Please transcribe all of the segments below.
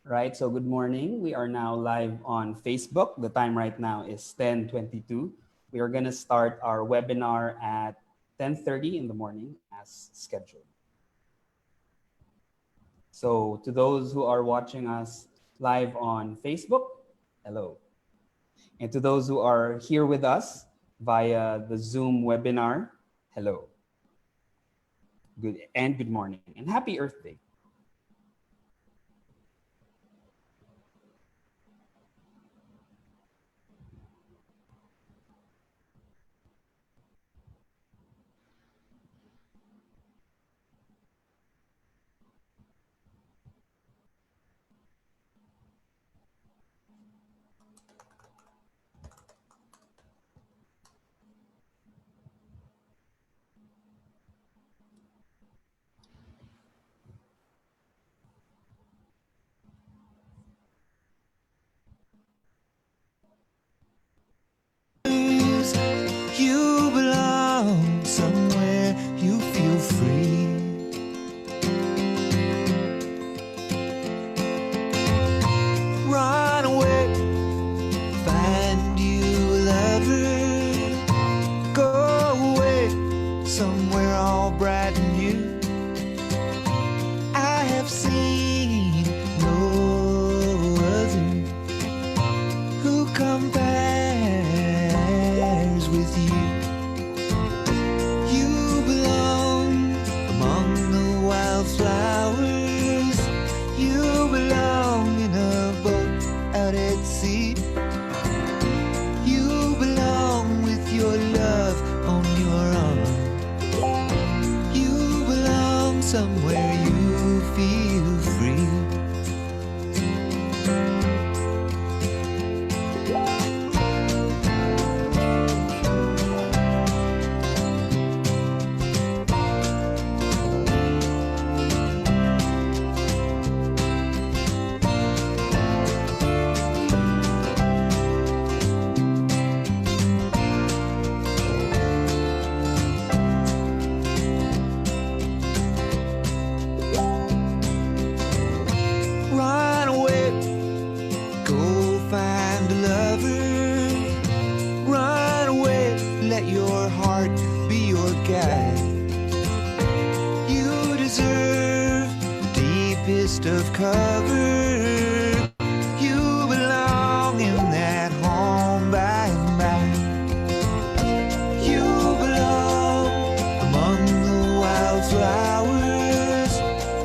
Right, so good morning. We are now live on Facebook. The time right now is 10:22. We are going to start our webinar at 10:30 in the morning as scheduled. So to those who are watching us live on Facebook, hello. And to those who are here with us via the Zoom webinar, hello. Good morning and happy Earth Day. You belong somewhere you feel free. Run away, find you a lover. Go away, somewhere all bright and new. I have seen no other who compares with you. You belong among the wildflowers. You belong in a boat out at sea. You belong with your love on your arm. You belong somewhere you feel free. Run away, go find a lover. Run away, let your heart be your guide. You deserve the deepest of cover. You belong in that home by and by. You belong among the wildflowers.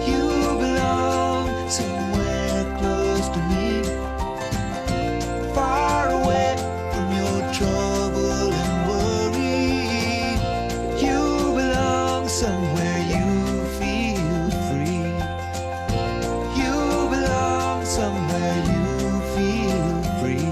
You belong somewhere close to me, far away from your trouble and worry. You belong somewhere you feel free. You belong somewhere you feel free.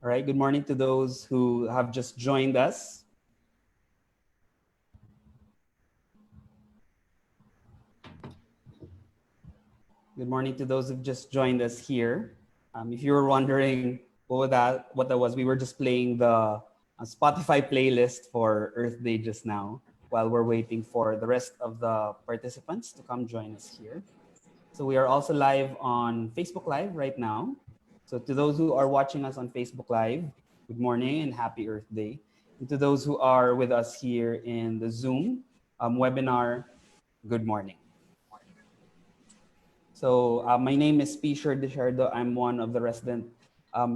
All right, good morning to those who have just joined us. Good morning to those who've just joined us here. If you were wondering what that was, we were just playing the Spotify playlist for Earth Day just now while we're waiting for the rest of the participants to come join us here. So we are also live on Facebook Live right now. So to those who are watching us on Facebook Live, good morning and happy Earth Day. And to those who are with us here in the Zoom webinar, good morning. So my name is Pisher Deshardo. I'm one of the resident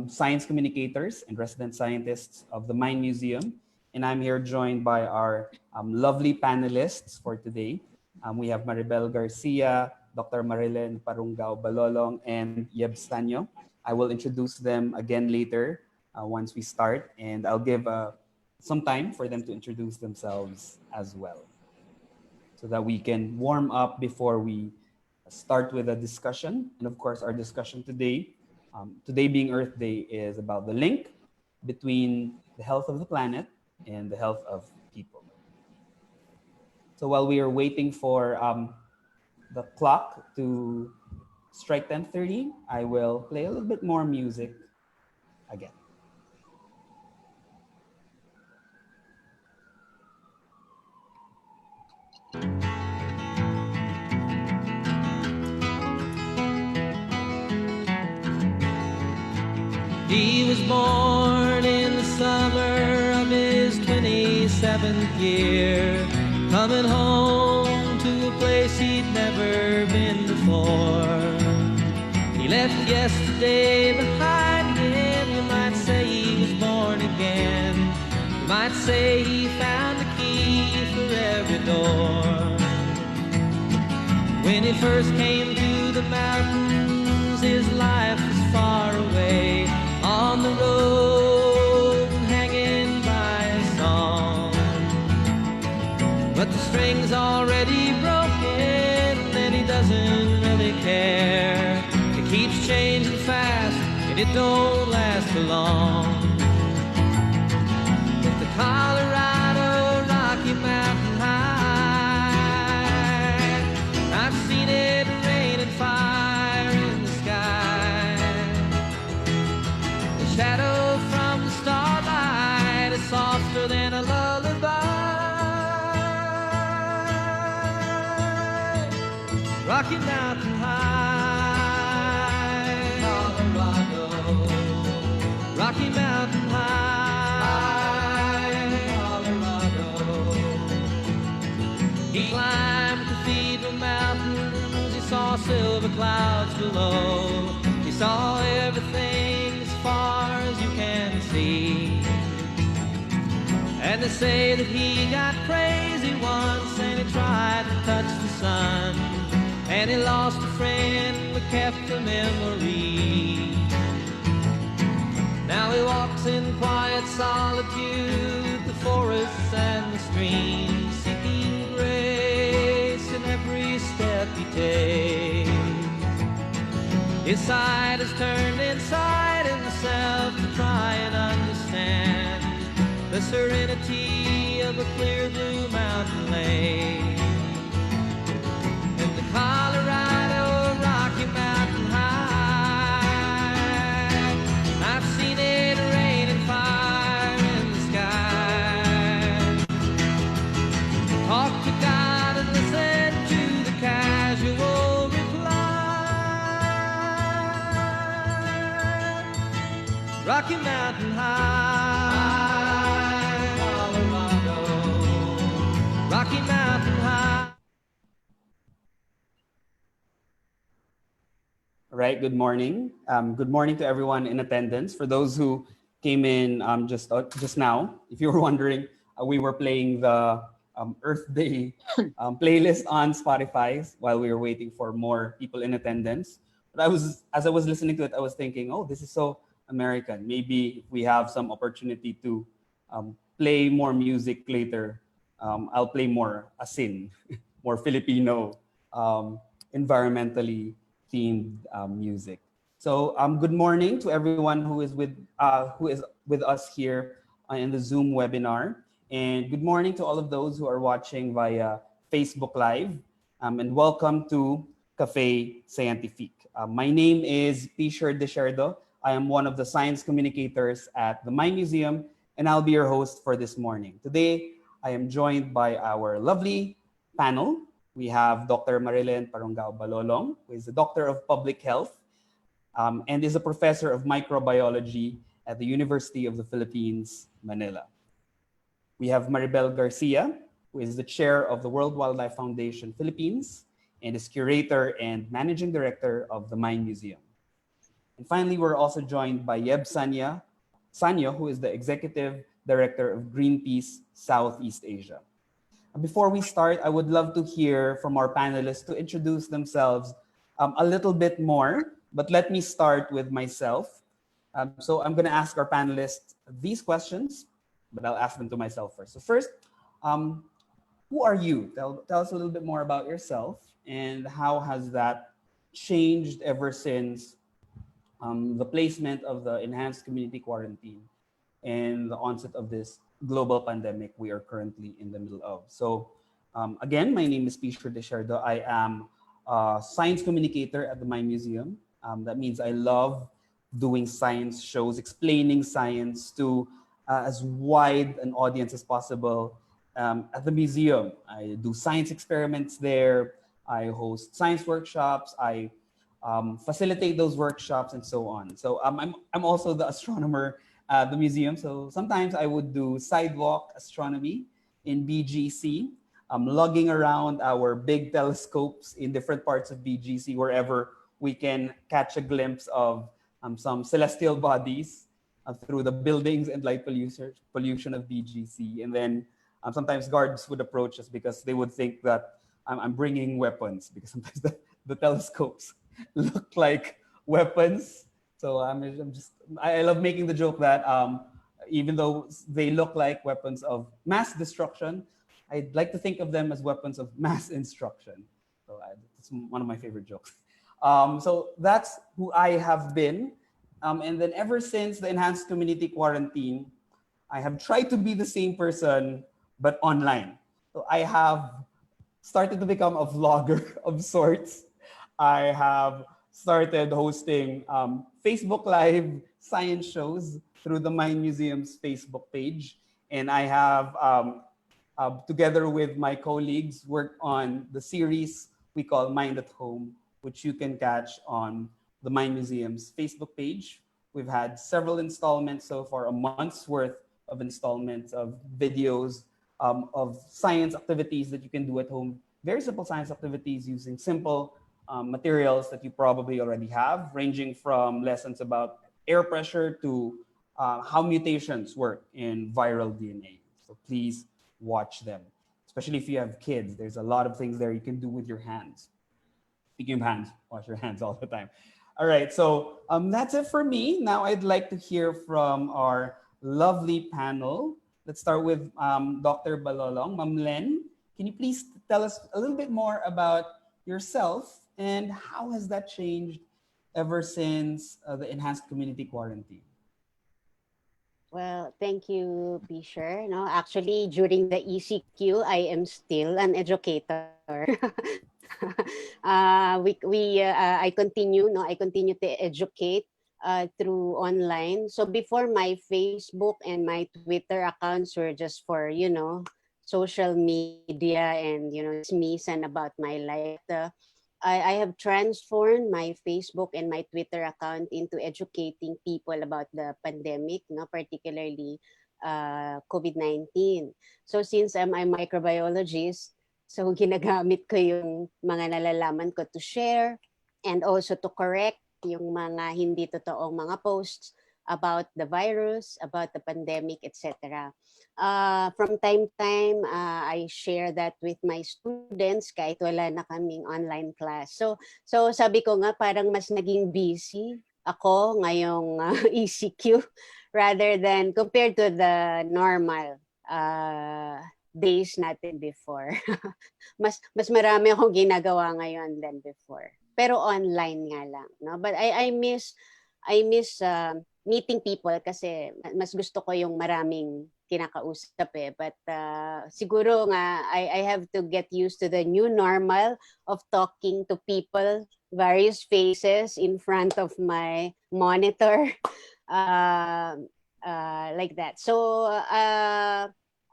science communicators and resident scientists of the Mine Museum. And I'm here joined by our lovely panelists for today. We have Maribel Garcia, Dr. Marilen Parungao Balolong, and Saño. I will introduce them again later once we start, and I'll give some time for them to introduce themselves as well so that we can warm up before we start with a discussion. And of course, our discussion today, today being Earth Day, is about the link between the health of the planet and the health of people. So while we are waiting for the clock to strike 10:30, I will play a little bit more music again. He was born in the summer of his 27th year, coming home to a place he'd never been before. He left yesterday behind him. You might say he was born again. You might say he found a key for every door. When he first came to the mountains, his life was far away, on the road, hanging by a song. But the string's already broken, and he doesn't really care. It keeps changing fast, and it don't last for long. It's the Colorado Rocky Mountain High. I've seen it rain and fire in the sky. The shadow from the starlight is softer than a lullaby. Rocky Mountain High, Colorado. Rocky Mountain High, Colorado. He climbed Cathedral Mountains. He saw silver clouds below. He saw everything as far as you can see. And they say that he got crazy once, and he tried to touch the sun, and he lost a friend but kept a memory. Now he walks in quiet solitude, the forests and the streams, seeking grace in every step he takes. His sight is turned inside himself to try and understand the serenity of a clear blue mountain lake. In the Colorado Rocky Mountain High, I've seen it rain and fire in the sky. Talk to God and listen to the casual reply. Rocky Mountain High, Colorado. Rocky Mountain High. All right, good morning. Good morning to everyone in attendance. For those who came in just now, if you were wondering, we were playing the Earth Day playlist on Spotify while we were waiting for more people in attendance. But as I was listening to it, I was thinking, oh, this is so American. Maybe if we have some opportunity to play more music later, I'll play more asin, more Filipino, environmentally themed music. So good morning to everyone who is with us here in the Zoom webinar, and good morning to all of those who are watching via Facebook Live, and welcome to Cafe Scientifique. My name is Pisher Desherdo. I am one of the science communicators at the Mind Museum, and I'll be your host for this morning. Today, I am joined by our lovely panel. We have Dr. Marilen Parungao Balolong, who is a doctor of public health and is a professor of microbiology at the University of the Philippines, Manila. We have Maribel Garcia, who is the chair of the World Wildlife Foundation Philippines and is curator and managing director of the Mind Museum. And finally, we're also joined by Saño, who is the executive director of Greenpeace Southeast Asia. Before we start, I would love to hear from our panelists to introduce themselves a little bit more, but let me start with myself. So I'm going to ask our panelists these questions, but I'll ask them to myself first. So first, who are you? Tell us a little bit more about yourself. and how has that changed ever since the placement of the enhanced community quarantine and the onset of this global pandemic we are currently in the middle of. So again, my name is Pisher Deshardo. I am a science communicator at the Mine Museum. That means I love doing science shows, explaining science to as wide an audience as possible at the museum. I do science experiments there. I host science workshops. I facilitate those workshops and so on. So I'm also the astronomer at the museum. So sometimes I would do sidewalk astronomy in BGC, lugging around our big telescopes in different parts of BGC wherever we can catch a glimpse of some celestial bodies through the buildings and light pollution of BGC. And then sometimes guards would approach us because they would think that I'm bringing weapons, because sometimes the telescopes look like weapons. So I love making the joke that even though they look like weapons of mass destruction, I'd like to think of them as weapons of mass instruction. So it's one of my favorite jokes. So that's who I have been. And then ever since the enhanced community quarantine, I have tried to be the same person, but online. So I have started to become a vlogger of sorts. I have started hosting Facebook Live science shows through the Mine Museum's Facebook page. And I have, together with my colleagues, worked on the series we call Mind at Home, which you can catch on the Mine Museum's Facebook page. We've had several installments so far, a month's worth of installments of videos of science activities that you can do at home. Very simple science activities using simple materials that you probably already have, ranging from lessons about air pressure to how mutations work in viral DNA. So please watch them, especially if you have kids. There's a lot of things there you can do with your hands. Speaking of hands, wash your hands all the time. All right, so that's it for me. Now I'd like to hear from our lovely panel. Let's start with Dr. Balolong. Ma'am Len, can you please tell us a little bit more about yourself and how has that changed ever since the enhanced community quarantine? Well, thank you, Pisher. No, actually, during the ECQ, I am still an educator. I continue. No, I continue to educate through online. So before, my Facebook and my Twitter accounts were just for social media and dismiss and about my life. I have transformed my Facebook and my Twitter account into educating people about the pandemic, particularly COVID-19. So since I'm a microbiologist, so ginagamit ko yung mga nalalaman ko to share and also to correct yung mga hindi totoong mga posts about the virus, about the pandemic, etc. From time to time, I share that with my students kahit wala na kaming online class. So sabi ko nga parang mas naging busy ako ngayong ECQ rather than compared to the normal days natin before. mas marami akong ginagawa ngayon than before. Pero online nga lang, no? But I miss meeting people kasi mas gusto ko yung maraming kinakausap eh. But siguro nga I have to get used to the new normal of talking to people, various faces in front of my monitor, like that. So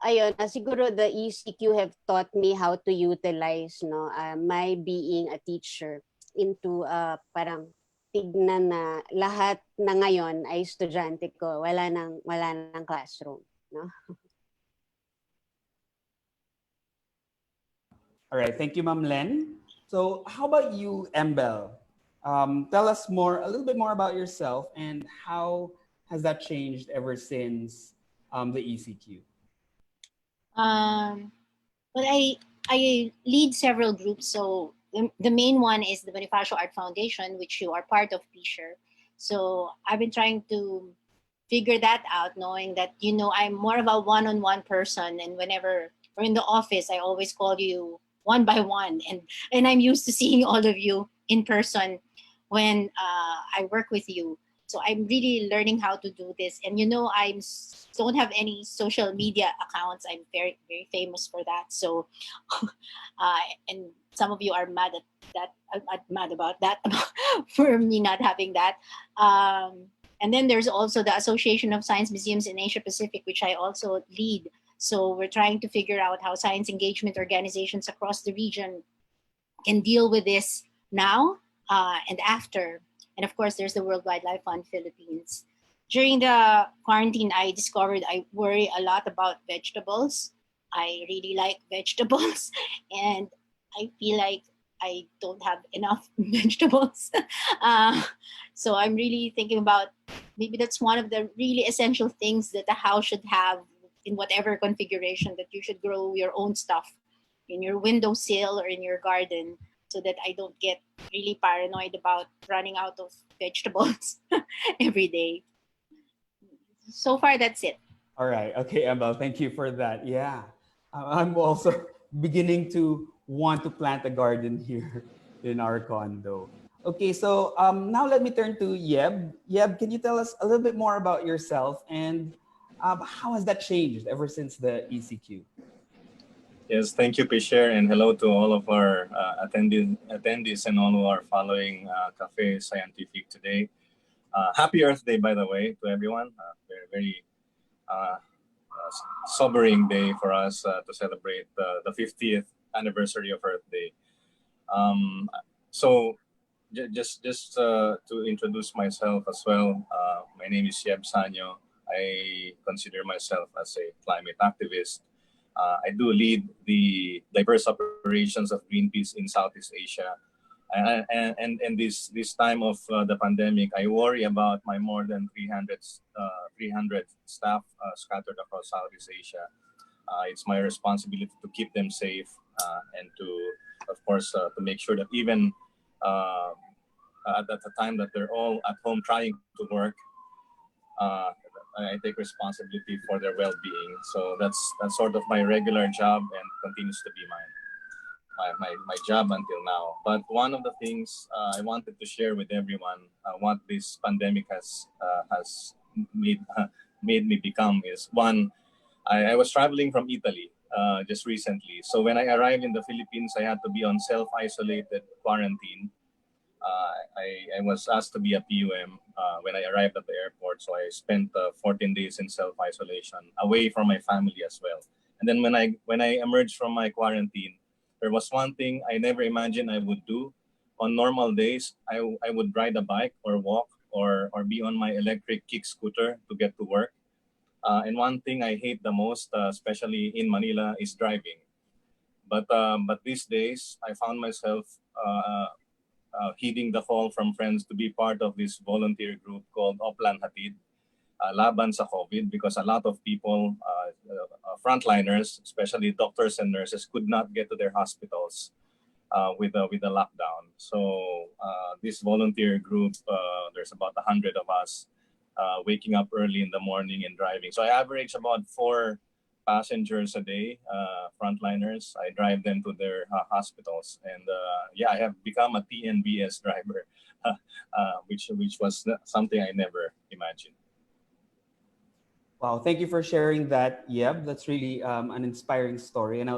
ayun, siguro the ECQ have taught me how to utilize my being a teacher into parang tignan na lahat na ngayon ay estudyante ko, wala nang classroom, no? All right, thank you, Ma'am Len. So how about you, Embel? Tell us a little bit more about yourself and how has that changed ever since the ECQ? Well, I lead several groups. So the main one is the Bonifacio Art Foundation, which you are part of, Pisher. So I've been trying to figure that out, knowing that, I'm more of a one-on-one person. And whenever we're in the office, I always call you one by one, and I'm used to seeing all of you in person when I work with you. So I'm really learning how to do this. And don't have any social media accounts. I'm very very famous for that. So and some of you are mad at that. I'm mad about that for me not having that. And then there's also the Association of Science Museums in Asia Pacific, which I also lead. So we're trying to figure out how science engagement organizations across the region can deal with this now and after. And of course, there's the World Wildlife Fund Philippines. During the quarantine, I discovered I worry a lot about vegetables. I really like vegetables, and I feel like I don't have enough vegetables. uh, so I'm really thinking about maybe that's one of the really essential things that the house should have in whatever configuration, that you should grow your own stuff in your windowsill or in your garden, so that I don't get really paranoid about running out of vegetables every day. So far, that's it. All right. Okay, Emma, thank you for that. Yeah. I'm also beginning to want to plant a garden here in our condo. Okay, so now let me turn to Yeb. Yeb, can you tell us a little bit more about yourself and how has that changed ever since the ECQ? Yes, thank you, Pisher, and hello to all of our attendees and all who are following Cafe Scientifique today. Happy Earth Day, by the way, to everyone. Very, very sobering day for us to celebrate the 50th anniversary of Earth Day. So just to introduce myself as well, my name is Saño. I consider myself as a climate activist. I do lead the diverse operations of Greenpeace in Southeast Asia. And this time of the pandemic, I worry about my more than 300 staff scattered across Southeast Asia. It's my responsibility to keep them safe and to, of course, to make sure that even at the time that they're all at home trying to work, I take responsibility for their well-being. So that's sort of my regular job and continues to be my job until now. But one of the things I wanted to share with everyone, what this pandemic has made me become is one. I was traveling from Italy just recently. So when I arrived in the Philippines, I had to be on self-isolated quarantine. I was asked to be a PUM when I arrived at the airport. So I spent 14 days in self-isolation away from my family as well. And then when I emerged from my quarantine, there was one thing I never imagined I would do. On normal days, I would ride a bike or walk or be on my electric kick scooter to get to work. And one thing I hate the most, especially in Manila, is driving. But these days, I found myself heeding the call from friends to be part of this volunteer group called Oplan Hatid, Laban sa COVID, because a lot of people, frontliners, especially doctors and nurses, could not get to their hospitals with the lockdown. So this volunteer group, there's about 100 of us waking up early in the morning and driving. So I average about 4 passengers a day, frontliners. I drive them to their hospitals, and I have become a TNBS driver, which was something I never imagined. Wow, thank you for sharing that, Yeb. That's really an inspiring story, and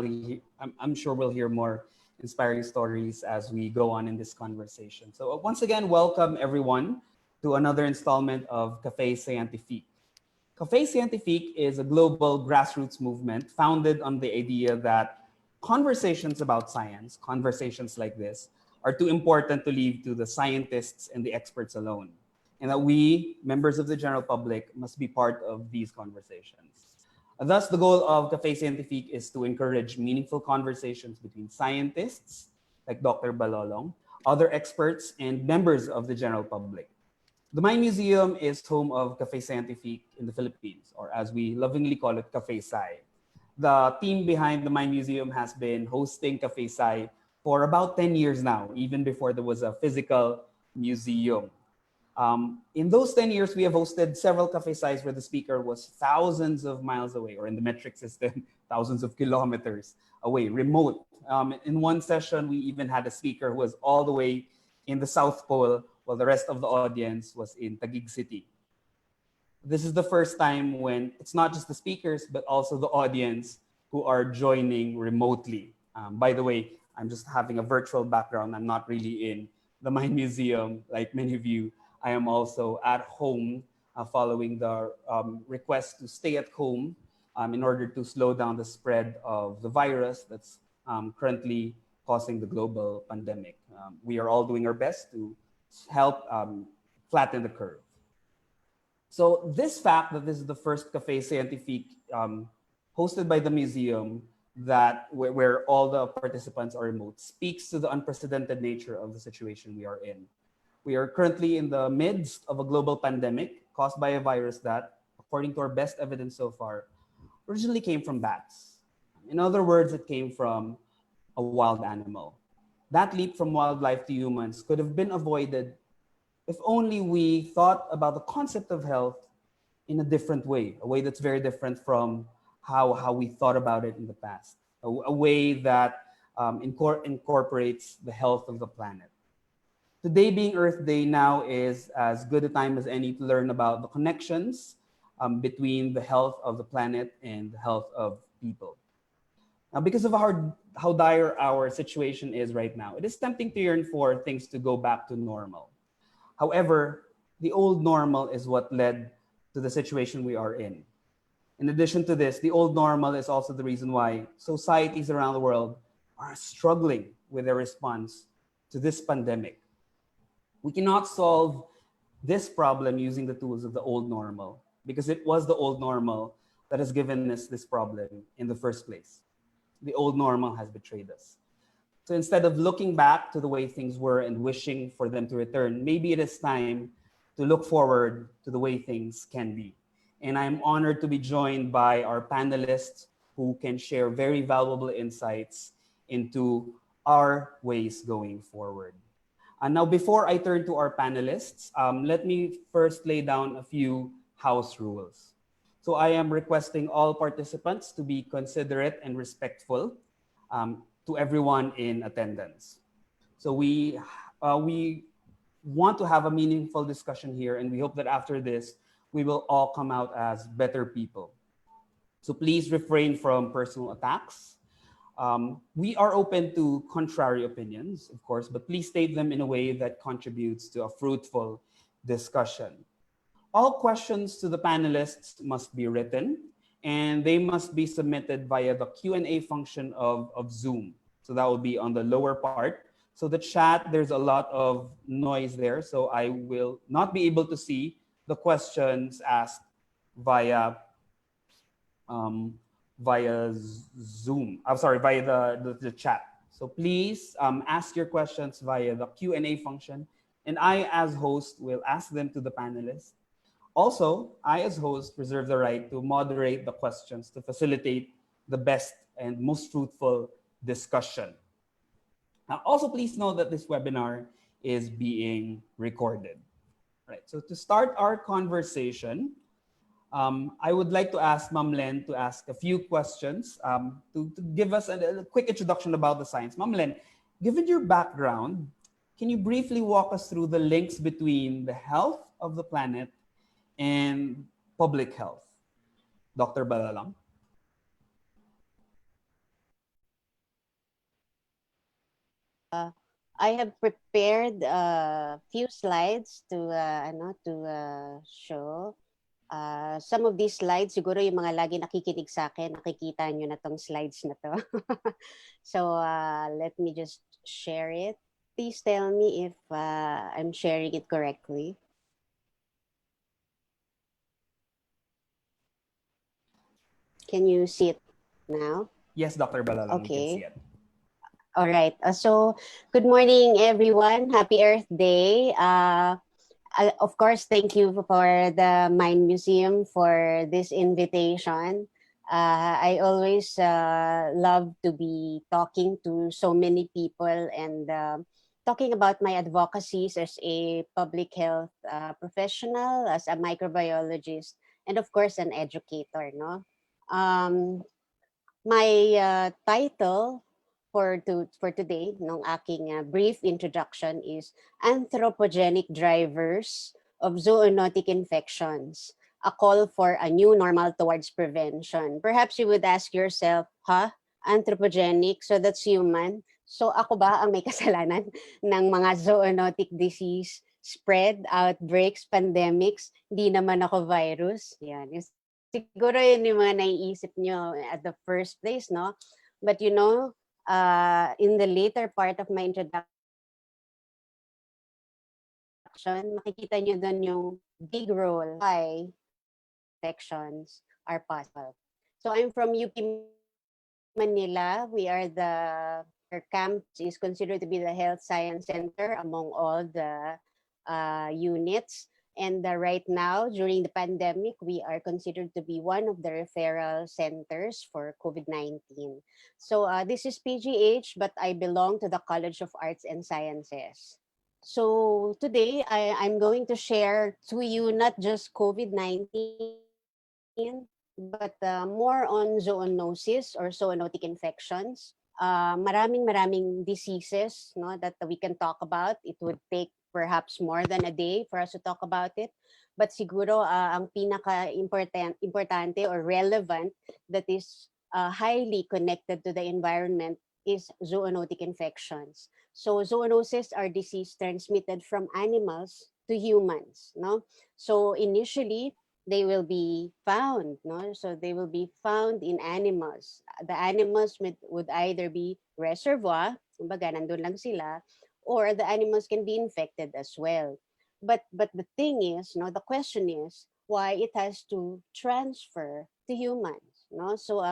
I'm sure we'll hear more inspiring stories as we go on in this conversation. So once again, welcome everyone to another installment of Cafe Scientifique. Cafe Scientifique is a global grassroots movement founded on the idea that conversations about science, conversations like this, are too important to leave to the scientists and the experts alone, and that we, members of the general public, must be part of these conversations. Thus, the goal of Cafe Scientifique is to encourage meaningful conversations between scientists, like Dr. Balolong, other experts, and members of the general public. The Mine Museum is home of Cafe Scientifique in the Philippines, or as we lovingly call it, Cafe Sci. The team behind the Mine Museum has been hosting Cafe Sci for about 10 years now, even before there was a physical museum. In those 10 years, we have hosted several cafe sites where the speaker was thousands of miles away, or in the metric system, thousands of kilometers away, remote. In one session, we even had a speaker who was all the way in the South Pole, while the rest of the audience was in Taguig City. This is the first time when it's not just the speakers, but also the audience who are joining remotely. By the way, I'm just having a virtual background. I'm not really in the Mind Museum, like many of you. I am also at home following the request to stay at home in order to slow down the spread of the virus that's currently causing the global pandemic. We are all doing our best to help flatten the curve. So this fact that this is the first Café Scientifique hosted by the museum where all the participants are remote speaks to the unprecedented nature of the situation we are in. We are currently in the midst of a global pandemic caused by a virus that, according to our best evidence so far, originally came from bats. In other words, it came from a wild animal. That leap from wildlife to humans could have been avoided if only we thought about the concept of health in a different way, a way that's very different from how we thought about it in the past, a way that incorporates the health of the planet. Today being Earth Day now is as good a time as any to learn about the connections between the health of the planet and the health of people. Now, because of how dire our situation is right now, it is tempting to yearn for things to go back to normal. However, the old normal is what led to the situation we are in. In addition to this, the old normal is also the reason why societies around the world are struggling with their response to this pandemic. We cannot solve this problem using the tools of the old normal because it was the old normal that has given us this problem in the first place. The old normal has betrayed us. So instead of looking back to the way things were and wishing for them to return, maybe it is time to look forward to the way things can be. And I'm honored to be joined by our panelists who can share very valuable insights into our ways going forward. And now, before I turn to our panelists, let me first lay down a few house rules. So I am requesting all participants to be considerate and respectful to everyone in attendance. So we want to have a meaningful discussion here, and we hope that after this, we will all come out as better people. So please refrain from personal attacks. We are open to contrary opinions, of course, but please state them in a way that contributes to a fruitful discussion. All questions to the panelists must be written, and they must be submitted via the Q&A function of Zoom. So that will be on the lower part. So the chat, there's a lot of noise there, so I will not be able to see the questions asked via Zoom. I'm sorry, via the chat. So please ask your questions via the Q&A function, and I, as host, will ask them to the panelists. Also, I, as host, reserve the right to moderate the questions to facilitate the best and most fruitful discussion. Now, also, please know that this webinar is being recorded. Right. So to start our conversation, I would like to ask Ma'am Len to ask a few questions to give us a quick introduction about the science. Ma'am Len, given your background, can you briefly walk us through the links between the health of the planet and public health? Dr. Balolong. I have prepared a few slides to show. Some of these slides, siguro yung mga lagi nakikinig sa akin, nakikita nyo na tong slides na to. So let me just share it. Please tell me if I'm sharing it correctly. Can you see it now? Yes, Dr. Balolong, Okay. you can see it. All right. So good morning, everyone. Happy Earth Day. Of course, thank you for the Mind Museum for this invitation. I always love to be talking to so many people and talking about my advocacies as a public health professional, as a microbiologist, and of course an educator. No, my title for today, nung aking brief introduction, is Anthropogenic Drivers of Zoonotic Infections, a call for a new normal towards prevention. Perhaps you would ask yourself, huh? Anthropogenic, so that's human. So ako ba ang may kasalanan ng mga zoonotic disease spread, outbreaks, pandemics? Hindi naman ako virus. Yan. Siguro yun yung mga naiisip nyo at the first place, no? But you know, in the later part of my introduction, makikita nyo doon yung big role why infections are possible. So I'm from UP Manila. We are our camp is considered to be the health science center among all the units. And right now, during the pandemic, we are considered to be one of the referral centers for COVID-19. So this is PGH, but I belong to the College of Arts and Sciences. So today, I'm going to share to you not just COVID-19, but more on zoonosis or zoonotic infections. Maraming diseases, no, that we can talk about. It would take perhaps more than a day for us to talk about it. But siguro ang importante or relevant that is highly connected to the environment is zoonotic infections. So zoonoses are disease transmitted from animals to humans, no? So initially, they will be found, no? So they will be found in animals. The animals would either be reservoir, kumbaga nandun lang sila, or the animals can be infected as well. But the thing is, no, the question is why it has to transfer to humans, no? So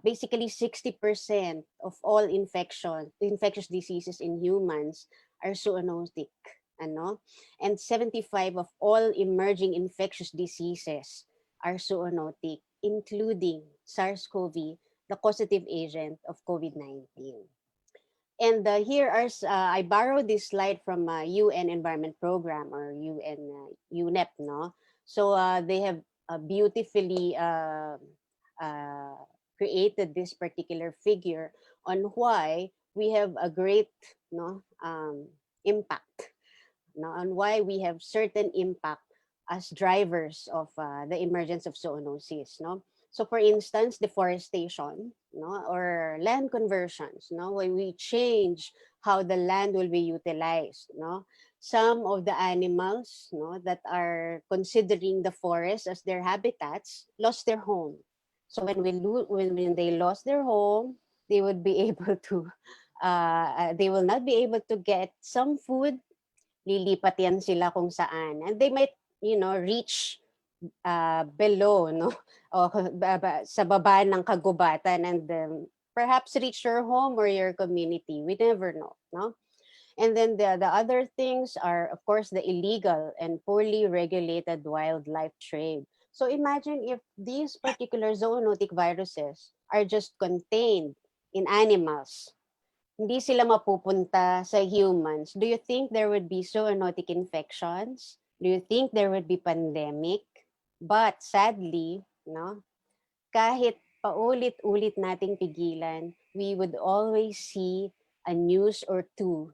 basically 60% of all infectious diseases in humans are zoonotic, ano? And 75 of all emerging infectious diseases are zoonotic, including SARS-CoV, the causative agent of COVID-19. And here are, I borrowed this slide from UN Environment Program or UN, UNEP, no? So they have beautifully created this particular figure on why we have a great, no, impact, no, on why we have certain impact as drivers of the emergence of zoonosis, no? So for instance, deforestation, no, or land conversions, no, when we change how the land will be utilized, no, some of the animals, no, that are considering the forest as their habitats lost their home. So when they lost their home, they would be able to, they will not be able to get some food. Lilipat yan sila kung saan, and they might, you know, reach below, no, o sa baba ng kagubatan, and perhaps reach your home or your community. We never know, no? And then the other things are, of course, the illegal and poorly regulated wildlife trade. So imagine if these particular zoonotic viruses are just contained in animals, hindi sila mapupunta sa humans. Do you think there would be zoonotic infections? Do you think there would be pandemic? But sadly, no, kahit paulit-ulit nating pigilan, we would always see a news or two,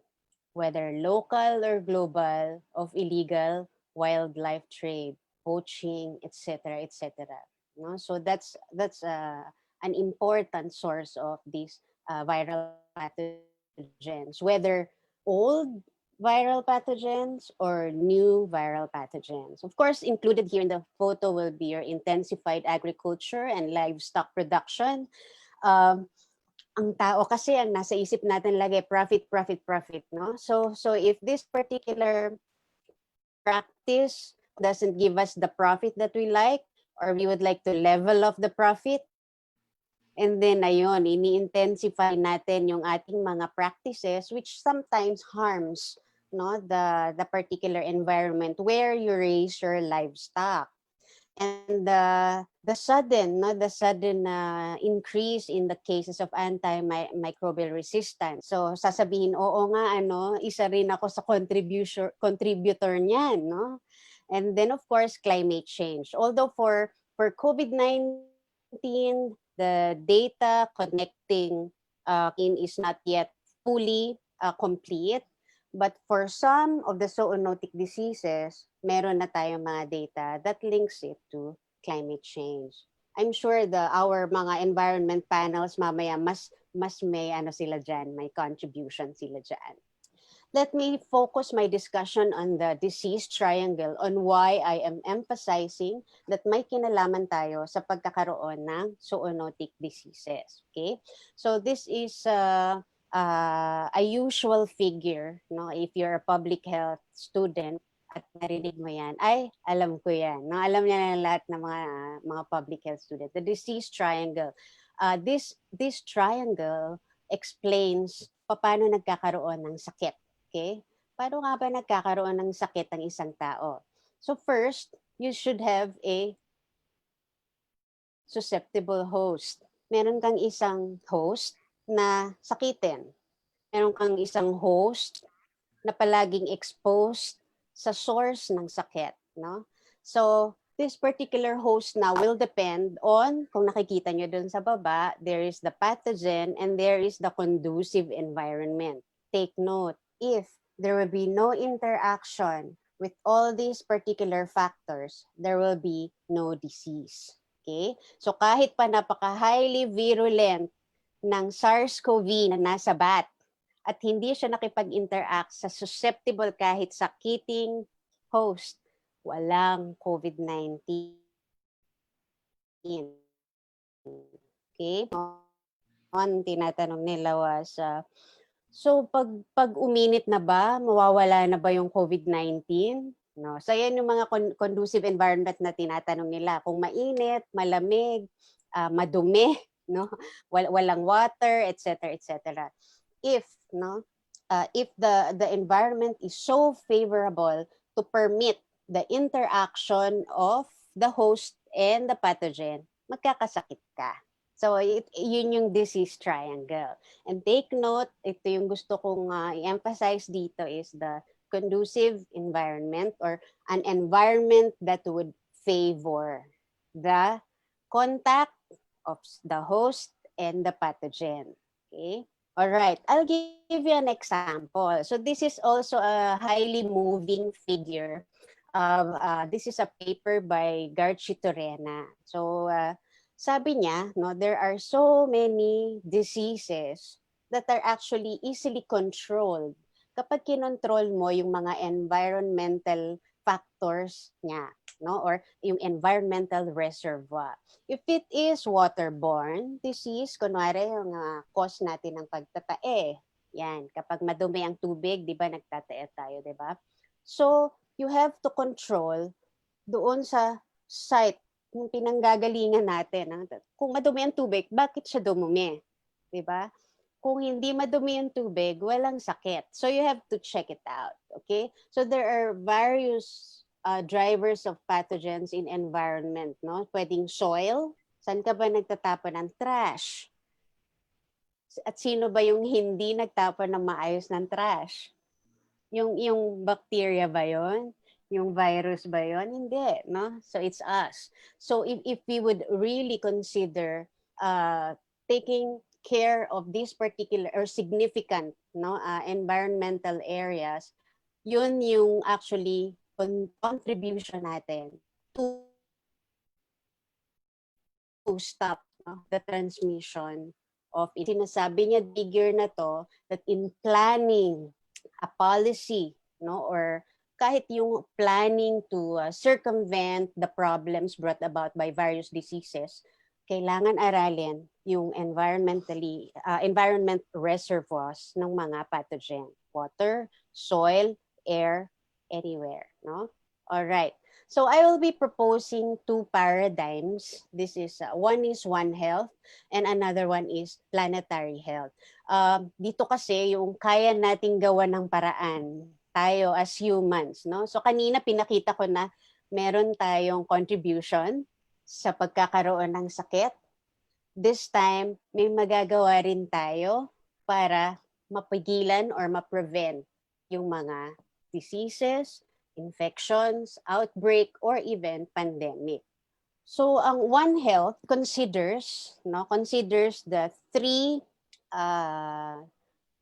whether local or global, of illegal wildlife trade, poaching, etc., etc. No? So that's an important source of these viral pathogens, whether old viral pathogens or new viral pathogens. Of course, included here in the photo will be your intensified agriculture and livestock production. Ang tao kasi ang nasa isip natin lagi profit, no? So if this particular practice doesn't give us the profit that we like, or we would like to level off the profit, and then ayun, ini-intensify natin yung ating mga practices which sometimes harms, no, the particular environment where you raise your livestock. And the sudden increase in the cases of antimicrobial resistance. So sasabihin, oo nga, isa rin ako sa contributor niyan, no? And then of course, climate change. Although for COVID-19, the data connecting is not yet fully complete. But for some of the zoonotic diseases, meron na tayong mga data that links it to climate change. I'm sure our mga environment panels mamaya mas may sila dyan, may contribution sila dyan. Let me focus my discussion on the disease triangle, on why I am emphasizing that may kinalaman tayo sa pagkakaroon ng zoonotic diseases. Okay? So this is a usual figure, no? If you're a public health student at narinig mo yan, ay, alam ko yan. No? Alam niya na lahat ng mga public health student. The disease triangle. This triangle explains paano nagkakaroon ng sakit. Okay? Paano nga ba nagkakaroon ng sakit ng isang tao? So first, you should have a susceptible host. Meron kang isang host na sakitin. Meron kang isang host na palaging exposed sa source ng sakit, no? So, this particular host now will depend on, kung nakikita nyo dun sa baba, there is the pathogen and there is the conducive environment. Take note, if there will be no interaction with all these particular factors, there will be no disease. Okay? So, kahit pa napaka-highly virulent ng SARS-CoV na nasa bat, at hindi siya nakipag-interact sa susceptible kahit sakiting host, walang COVID-19. Okay? Tinatanong nila was, so pag uminit na ba, mawawala na ba yung COVID-19? No. So yan yung mga conducive environment na tinatanong nila. Kung mainit, malamig, madumi, no? Walang water, etc., etc. If the environment is so favorable to permit the interaction of the host and the pathogen, magkakasakit ka. So yun yung disease triangle. And take note, ito yung gusto kong i-emphasize dito is the conducive environment or an environment that would favor the contact of the host and the pathogen. Okay? All right, I'll give you an example. So this is also a highly moving figure. This is a paper by Garcia. So sabi niya, no, there are so many diseases that are actually easily controlled kapag kinontrol mo yung mga environmental factors niya, no, or yung environmental reservoir. If it is waterborne disease, kunwari yung cause natin ng pagtatae, yan, kapag madumi ang tubig, di ba, nagtatae tayo, di ba? So, you have to control doon sa site, yung pinanggagalingan natin. Kung madumi ang tubig, bakit siya dumumi? Di ba? Kung hindi madumi yung tubig, walang sakit. So, you have to check it out, okay? So, there are various drivers of pathogens in environment, no? Pwedeng soil. Saan ka ba nagtatapon ng trash? At sino ba yung hindi nagtapon ng maayos ng trash? Yung bacteria ba yon? Yung virus ba yon? Hindi, no? So it's us. So if we would really consider taking care of these particular or significant, no, environmental areas, yun yung actually contribution natin to stop the transmission of it. Sinasabi niya figure na to that in planning a policy, no, or kahit yung planning to circumvent the problems brought about by various diseases, kailangan aralin yung environment reservoirs ng mga pathogen, water, soil, air, anywhere, no? All right. So I will be proposing two paradigms. This is one is One Health and another one is planetary health. Dito kasi yung kaya nating gawa ng paraan tayo as humans, no? So kanina pinakita ko na meron tayong contribution sa pagkakaroon ng sakit, this time, may magagawa rin tayo para mapigilan or ma-prevent yung mga diseases, infections, outbreak, or even pandemic. So, ang One Health considers the three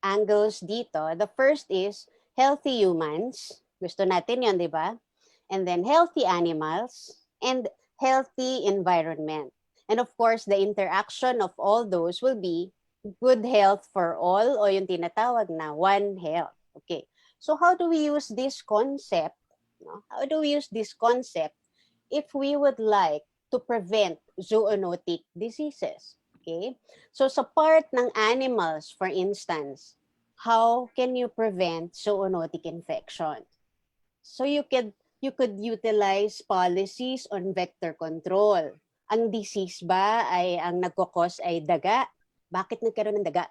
angles dito. The first is healthy humans. Gusto natin yun, di ba? And then healthy animals and healthy environment. And of course, the interaction of all those will be good health for all o yung tinatawag na One Health. Okay. So how do we use this concept? No? How do we use this concept if we would like to prevent zoonotic diseases? Okay? So sa part ng animals, for instance, how can you prevent zoonotic infection? So you could utilize policies on vector control. Ang disease ba ay ang nagkokos ay daga? Bakit nagkaroon ng daga?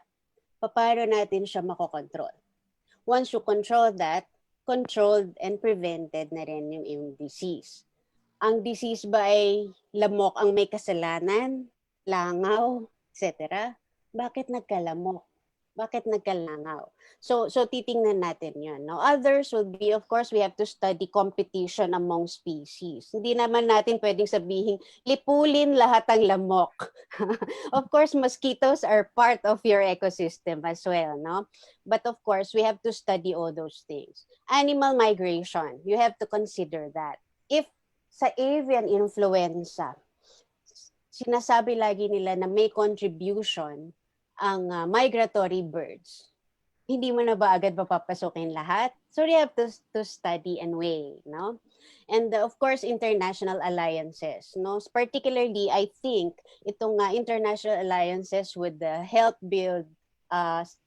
Paano natin siya makokontrol? Once you control that, controlled and prevented na rin yung disease. Ang disease ba ay lamok ang may kasalanan? Langaw, etc. Bakit nagkalamok? Bakit nagkalangaw? So titingnan natin yun. No? Others will be, of course, we have to study competition among species. Hindi naman natin pwedeng sabihin, lipulin lahat ng lamok. Of course, mosquitoes are part of your ecosystem as well. No? But of course, we have to study all those things. Animal migration, you have to consider that. If sa avian influenza, sinasabi lagi nila na may contribution ang migratory birds, hindi mo na ba agad papapasukin lahat? So you have to study and weigh, no? And of course, international alliances, no? Particularly, I think itong international alliances would help build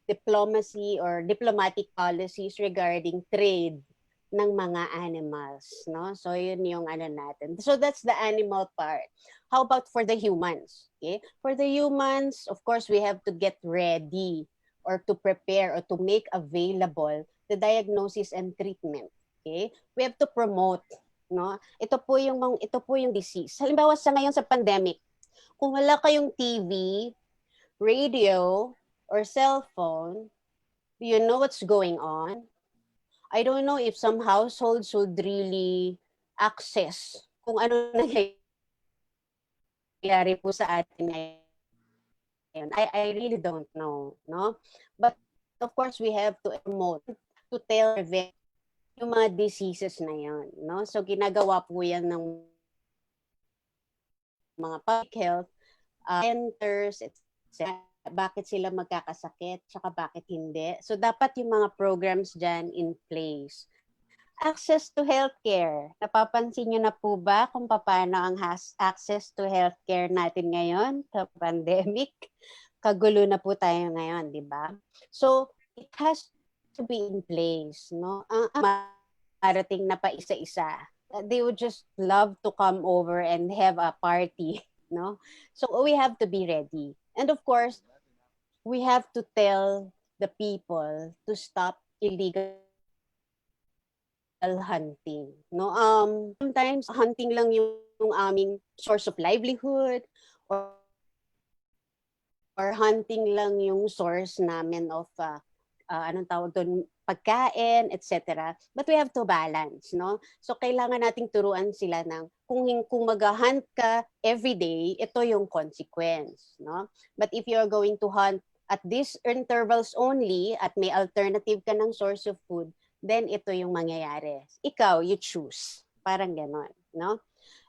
diplomacy or diplomatic policies regarding trade ng mga animals, no? So yun yung natin. So that's the animal part. How about for the humans? Okay? For the humans, of course, we have to get ready or to prepare or to make available the diagnosis and treatment. Okay? We have to promote, no? Ito po yung disease. Halimbawa sa ngayon sa pandemic, kung wala kayong TV, radio, or cell phone, you know what's going on? I don't know if some households would really access kung ano nangyayari po sa atin ngayon. I really don't know, no? But of course, we have to promote, to tell yung mga diseases na yon, no? So ginagawa po yan ng mga public health centers, etc. Bakit sila magkakasakit, tsaka bakit hindi. So dapat yung mga programs dyan in place. Access to healthcare. Napapansin nyo na po ba kung paano ang access to healthcare natin ngayon sa pandemic? Kagulo na po tayo ngayon, di ba? So it has to be in place, no? Ang marating na pa isa-isa. They would just love to come over and have a party, no? So we have to be ready. And of course, we have to tell the people to stop illegal hunting. No, sometimes hunting lang yung aming source of livelihood, or hunting lang yung source namin of anong tawag doon, pagkain, etc. But we have to balance, no? So kailangan nating turuan sila ng kung mag-hunt ka every day, ito yung consequence, no? But if you're going to hunt at these intervals only at may alternative ka ng source of food, then ito yung mangyayari. Ikaw, you choose. Parang ganon, no?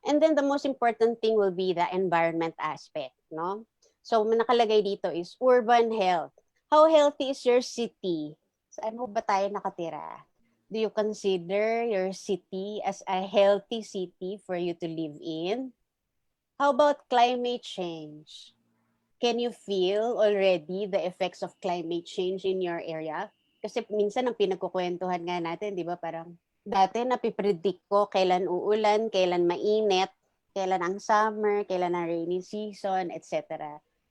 And then the most important thing will be the environment aspect, no? So nakalagay dito is urban health. How healthy is your city? Saan mo ba tayo nakatira? Do you consider your city as a healthy city for you to live in? How about climate change? Can you feel already the effects of climate change in your area? Kasi minsan ang pinagkukwentuhan nga natin, di ba, parang dati napipredict ko kailan uulan, kailan mainit, kailan ang summer, kailan ang rainy season, etc.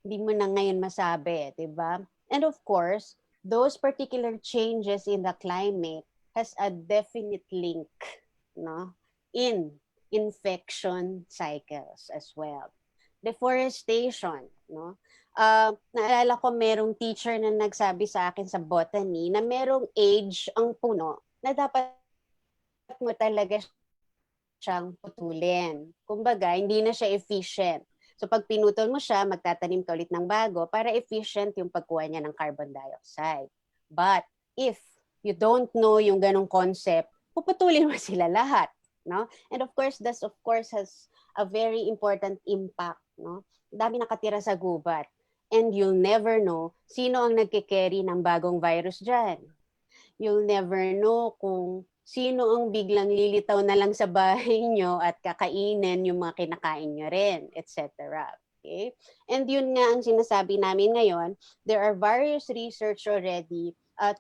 Hindi mo na ngayon masabi, di ba? And of course, those particular changes in the climate has a definite link, no, in infection cycles as well. Deforestation, no? Naalala ko merong teacher na nagsabi sa akin sa botany na merong age ang puno na dapat mo talaga siyang putulin. Kumbaga, hindi na siya efficient. So pag pinutol mo siya, magtatanim ka ulit ng bago para efficient yung pagkuha niya ng carbon dioxide. But if you don't know yung ganong concept, puputulin mo sila lahat. No? And of course, this of course has a very important impact. No? Dami nakatira sa gubat. And you'll never know sino ang nagkikerry ng bagong virus dyan. You'll never know kung sino ang biglang lilitaw na lang sa bahay nyo at kakainin yung mga kinakain nyo rin, etc. Okay? And yun nga ang sinasabi namin ngayon, there are various research already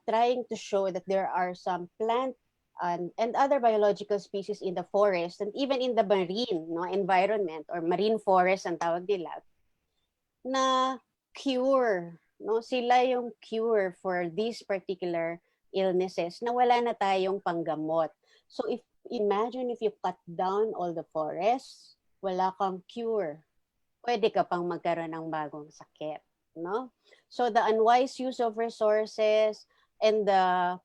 trying to show that there are some plant and other biological species in the forest and even in the marine environment or marine forest ang tawag nila, na cure. No? Sila yung cure for these particular illnesses na wala na tayong panggamot. So imagine if you cut down all the forests, wala kang cure. Pwede ka pang magkaroon ng bagong sakit, no? So the unwise use of resources and the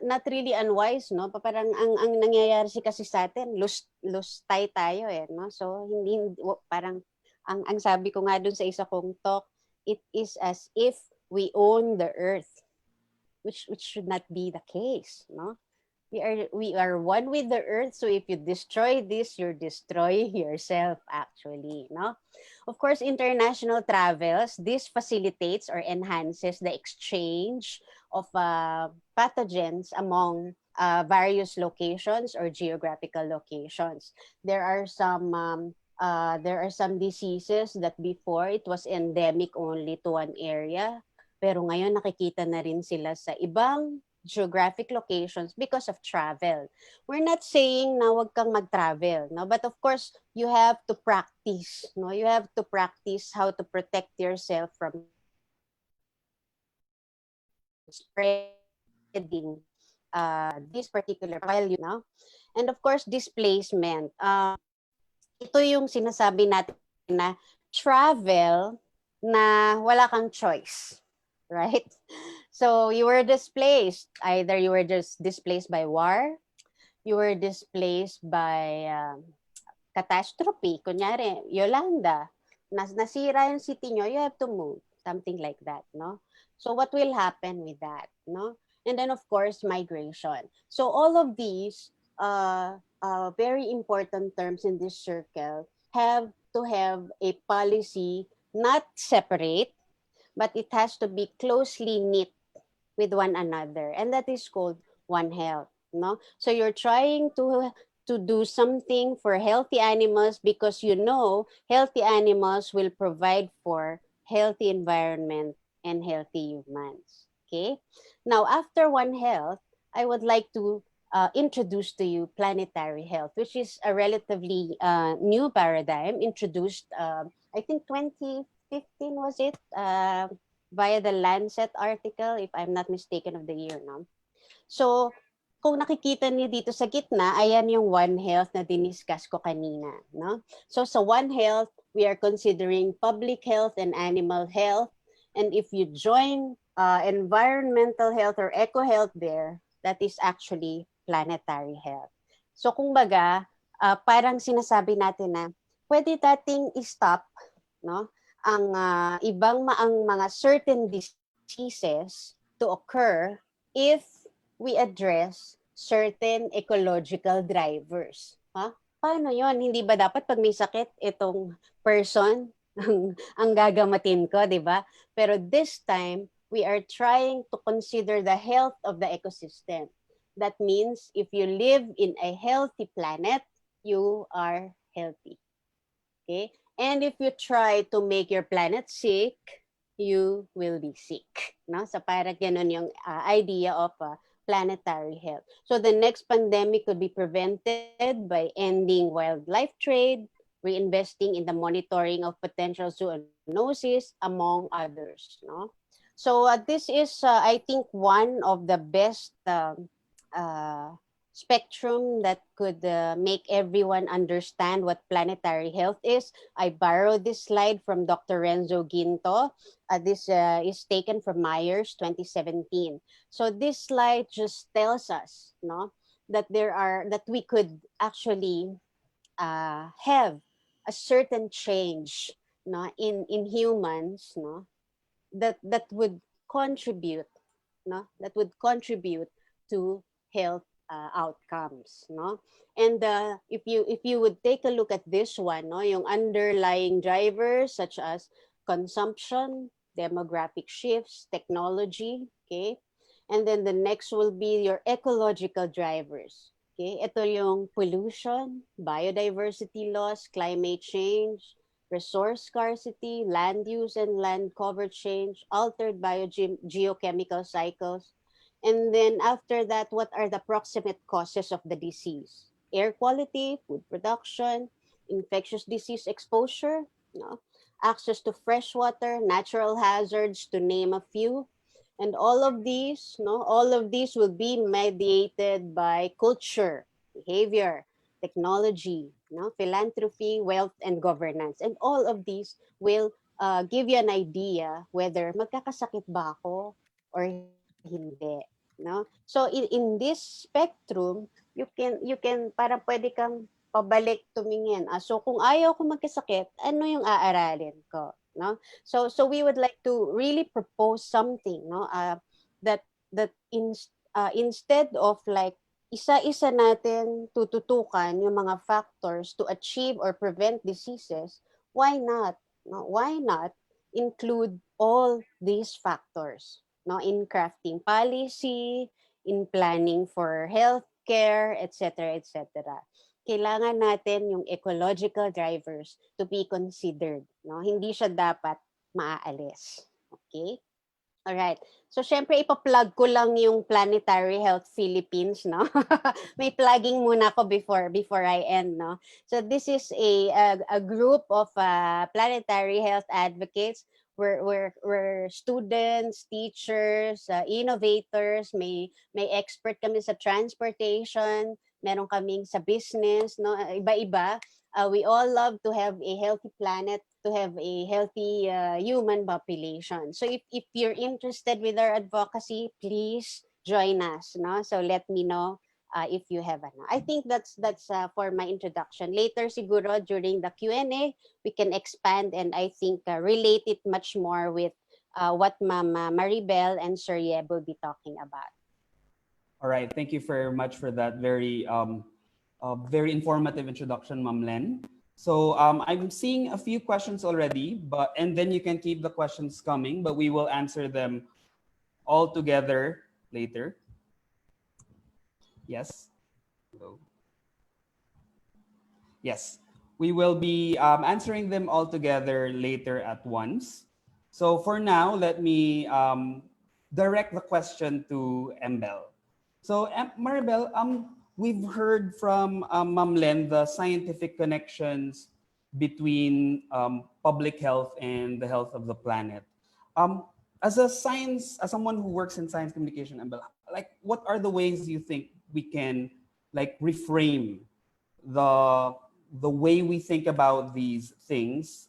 not really unwise, no? Parang ang nangyayari kasi sa atin, lustay tayo no? So hindi parang ang sabi ko nga dun sa isa kong talk, it is as if we own the earth. Which should not be the case, no? We are one with the earth, so if you destroy this, you're destroying yourself actually, no? Of course, international travels, this facilitates or enhances the exchange of pathogens among various locations or geographical locations. There are some diseases that before it was endemic only to one area. Pero ngayon nakikita na rin sila sa ibang geographic locations because of travel. We're not saying na wag kang mag-travel, no? But of course, you have to practice, no? You have to practice how to protect yourself from spreading this particular value, no? And of course, displacement. Ito yung sinasabi natin na travel na wala kang choice. Right? So you were displaced. Either you were just displaced by war, you were displaced by catastrophe. Kunyari, Yolanda, nasira yung city nyo, you have to move. Something like that, no? So what will happen with that, no? And then of course, migration. So all of these very important terms in this circle have to have a policy not separate, but it has to be closely knit with one another. And that is called One Health. No? So you're trying to do something for healthy animals because you know healthy animals will provide for healthy environment and healthy humans. Okay? Now, after One Health, I would like to introduce to you planetary health, which is a relatively new paradigm introduced, I think 2015 was it, via the Lancet article, if I'm not mistaken of the year, no? So, kung nakikita niyo dito sa gitna, ayan yung One Health na diniscuss ko kanina, no? So, sa One Health, we are considering public health and animal health. And if you join environmental health or eco health there, that is actually planetary health. So, kung baga, parang sinasabi natin na pwede nating i-stop, no? Ang mga certain diseases to occur if we address certain ecological drivers. Paano yon? Hindi ba dapat pag may sakit, itong person ang gagamatin ko, di ba? Pero this time, we are trying to consider the health of the ecosystem. That means if you live in a healthy planet, you are healthy. Okay? And if you try to make your planet sick, you will be sick. No? So parang ganun yung idea of planetary health. So the next pandemic could be prevented by ending wildlife trade, reinvesting in the monitoring of potential zoonosis, among others. No? So this is, I think, one of the best spectrum that could make everyone understand what planetary health is. I borrowed this slide from Dr. Renzo Ginto. This is taken from Myers 2017. So this slide just tells us, no, that we could actually have a certain change, no, in humans, no, that would contribute, no, that would contribute to health outcomes, no. And if you would take a look at this one, no, yung underlying drivers such as consumption, demographic shifts, technology, okay, and then the next will be your ecological drivers. Okay, ito yung pollution, biodiversity loss, climate change, resource scarcity, land use and land cover change, altered biogeochemical cycles. And then after that, what are the proximate causes of the disease? Air quality, food production, infectious disease exposure, no? Access to fresh water, natural hazards, to name a few. And all of these, no, all of these will be mediated by culture, behavior, technology, no, philanthropy, wealth, and governance. And all of these will give you an idea whether magkakasakit ba ako or hindi. No? So in this spectrum, you can parang pwede kang pabalik tumingin. So kung ayaw ko magkasakit, ano yung aaralin ko? No? So we would like to really propose something, no, that instead of like isa-isa natin tututukan yung mga factors to achieve or prevent diseases, why not, no, why not include all these factors, no, in crafting policy, in planning for healthcare, etc., etc. Kailangan natin yung ecological drivers to be considered, no? Hindi siya dapat maaalis. Okay? All right. So syempre ipa-plug ko lang yung Planetary Health Philippines, no. May plugging muna ako before I end, no. So this is a group of planetary health advocates. We're students, teachers, innovators, may expert kami sa transportation, meron kaming sa business, no, iba-iba. We all love to have a healthy planet, to have a healthy human population. So if you're interested with our advocacy, please join us, no? So let me know if you have ano. I think that's for my introduction. Later siguro during the Q&A, we can expand and I think relate it much more with what Mama Maribel and Sir Yeb will be talking about. All right, thank you very much for that very very informative introduction, Ma'am Len. So I'm seeing a few questions already, and then you can keep the questions coming, but we will answer them all together later. Yes. Hello. Yes, we will be answering them all together later at once. So for now, let me direct the question to Embel. So Maribel, we've heard from Ma'am Len the scientific connections between public health and the health of the planet. As someone who works in science communication, Embel, like what are the ways you think we can like reframe the way we think about these things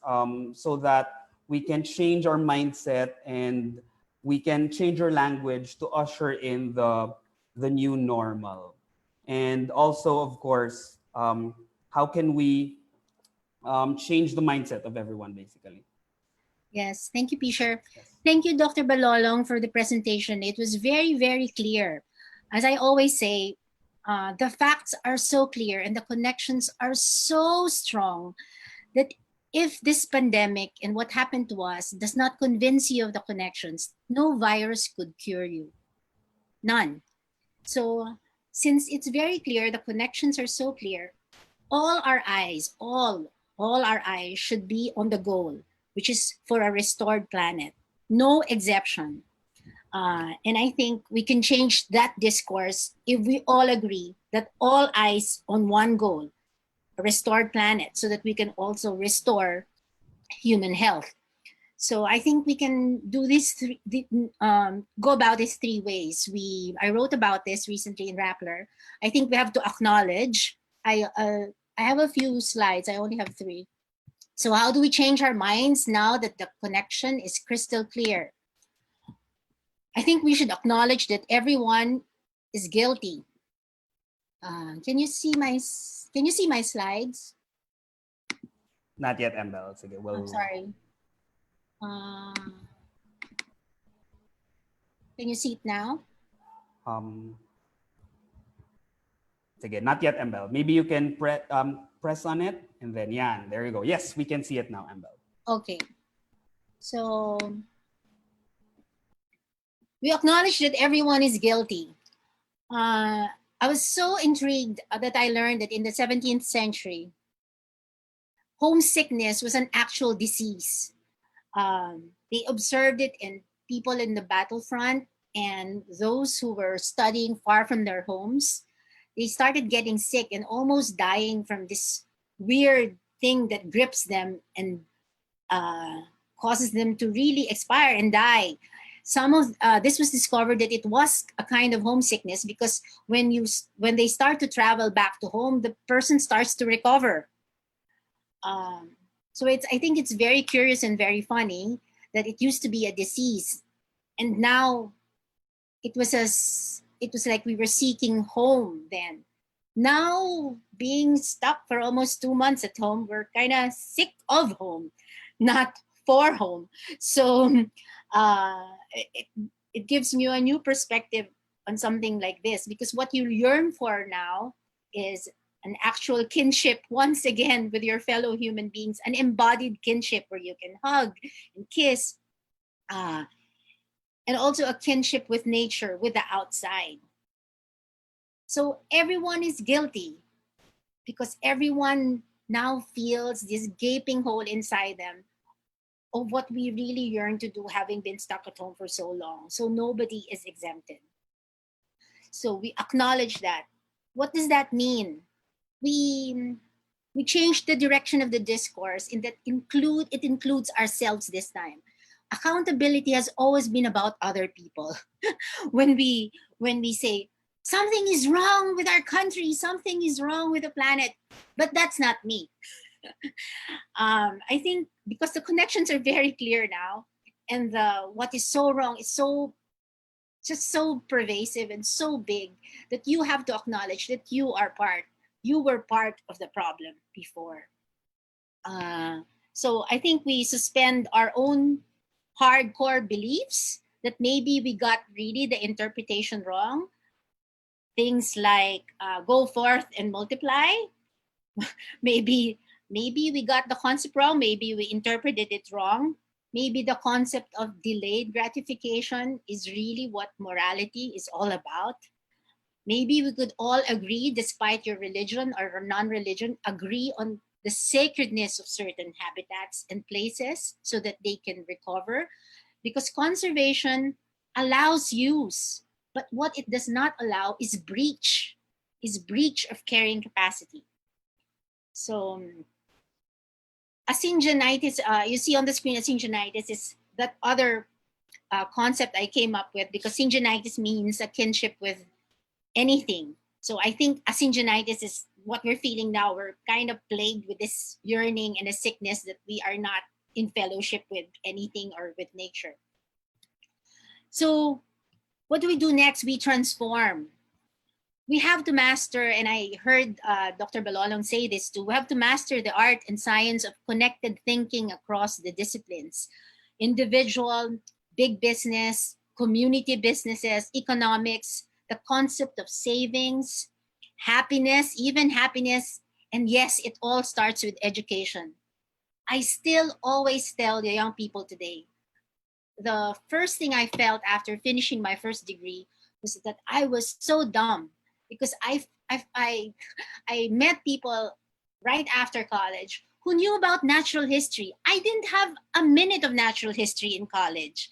so that we can change our mindset and we can change our language to usher in the new normal? And also, of course, how can we change the mindset of everyone, basically? Yes, thank you, Pisher. Yes. Thank you, Dr. Balolong, for the presentation. It was very, very clear. As I always say, the facts are so clear and the connections are so strong that if this pandemic and what happened to us does not convince you of the connections, no virus could cure you. None. So since it's very clear, the connections are so clear, all our eyes should be on the goal, which is for a restored planet. No exception. And I think we can change that discourse if we all agree that all eyes on one goal, a restored planet, so that we can also restore human health. So I think we can do this go about this three ways. I wrote about this recently in Rappler. I think we have to acknowledge. I have a few slides. I only have 3. So how do we change our minds now that the connection is crystal clear? I think we should acknowledge that everyone is guilty. Can you see my slides? Not yet, Embel. Sige, I'm sorry. Can you see it now? Sige, not yet, Embel. Maybe you can press on it and then yan, there you go. Yes, we can see it now, Embel. Okay. So we acknowledge that everyone is guilty. I was so intrigued that I learned that in the 17th century, homesickness was an actual disease. They observed it in people in the battlefront and those who were studying far from their homes. They started getting sick and almost dying from this weird thing that grips them and causes them to really expire and die. This was discovered that it was a kind of homesickness because when they start to travel back to home, the person starts to recover. So I think it's very curious and very funny that it used to be a disease, and now it was like we were seeking home then. Now, being stuck for almost 2 months at home, we're kind of sick of home, not for home. So it gives you a new perspective on something like this, because what you yearn for now is an actual kinship once again with your fellow human beings, an embodied kinship where you can hug and kiss, and also a kinship with nature, with the outside. So everyone is guilty because everyone now feels this gaping hole inside them of what we really yearn to do, having been stuck at home for so long. So nobody is exempted. So we acknowledge that. What does that mean? We changed the direction of the discourse in that it includes ourselves this time. Accountability has always been about other people. when we say something is wrong with our country, something is wrong with the planet, but that's not me. I think because the connections are very clear now, and what is so wrong is just so pervasive and so big that you have to acknowledge that you were part of the problem before. So I think we suspend our own hardcore beliefs that maybe we got really the interpretation wrong. Things like go forth and multiply. maybe we got the concept wrong. Maybe we interpreted it wrong. Maybe the concept of delayed gratification is really what morality is all about. Maybe we could all agree, despite your religion or non-religion, agree on the sacredness of certain habitats and places so that they can recover. Because conservation allows use, but what it does not allow is breach of carrying capacity. So asyngenitis, you see on the screen, asyngenitis is that other concept I came up with, because syngenitis means a kinship with anything. So I think asyngenitis is what we're feeling now. We're kind of plagued with this yearning and a sickness that we are not in fellowship with anything or with nature. So what do we do next? We transform. We have to master, and I heard Dr. Balolong say this too, we have to master the art and science of connected thinking across the disciplines. Individual, big business, community businesses, economics, the concept of savings, happiness, even happiness, and yes, it all starts with education. I still always tell the young people today, the first thing I felt after finishing my first degree was that I was so dumb, because I met people right after college who knew about natural history. I didn't have a minute of natural history in college.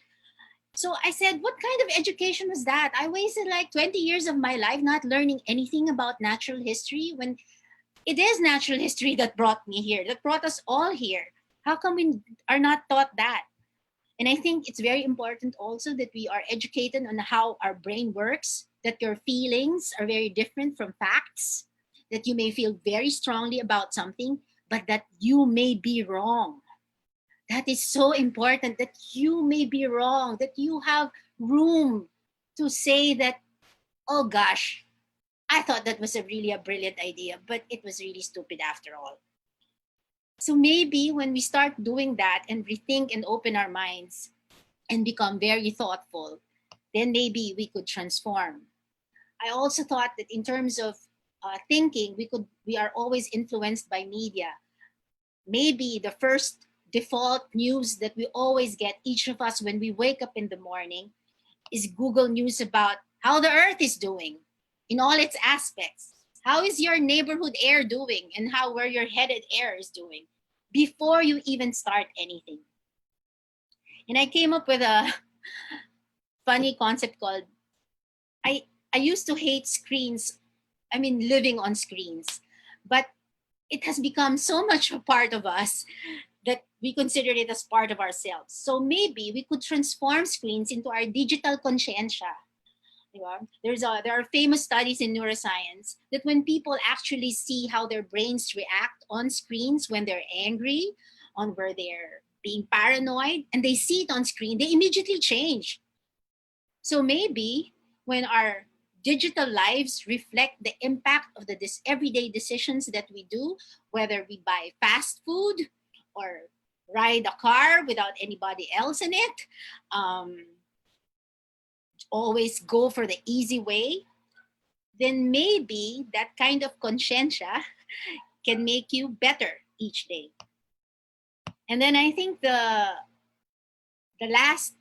So I said, what kind of education was that? I wasted like 20 years of my life not learning anything about natural history, when it is natural history that brought me here, that brought us all here. How come we are not taught that? And I think it's very important also that we are educated on how our brain works, that your feelings are very different from facts, that you may feel very strongly about something, but that you may be wrong. That is so important, that you may be wrong, that you have room to say that, oh gosh, I thought that was really a brilliant idea, but it was really stupid after all. So maybe when we start doing that and rethink and open our minds and become very thoughtful, then maybe we could transform. I also thought that in terms of thinking, we are always influenced by media. Maybe the first default news that we always get, each of us, when we wake up in the morning, is Google News about how the earth is doing in all its aspects. How is your neighborhood air doing, and how where you're headed air is doing before you even start anything. And I came up with a funny concept called, I used to hate screens. I mean, living on screens, but it has become so much a part of us that we consider it as part of ourselves. So maybe we could transform screens into our digital conscientia. There are famous studies in neuroscience that when people actually see how their brains react on screens when they're angry, on where they're being paranoid, and they see it on screen, they immediately change. So maybe when our digital lives reflect the impact of the everyday decisions that we do, whether we buy fast food or ride a car without anybody else in it, always go for the easy way, then maybe that kind of conscientia can make you better each day. And then I think the last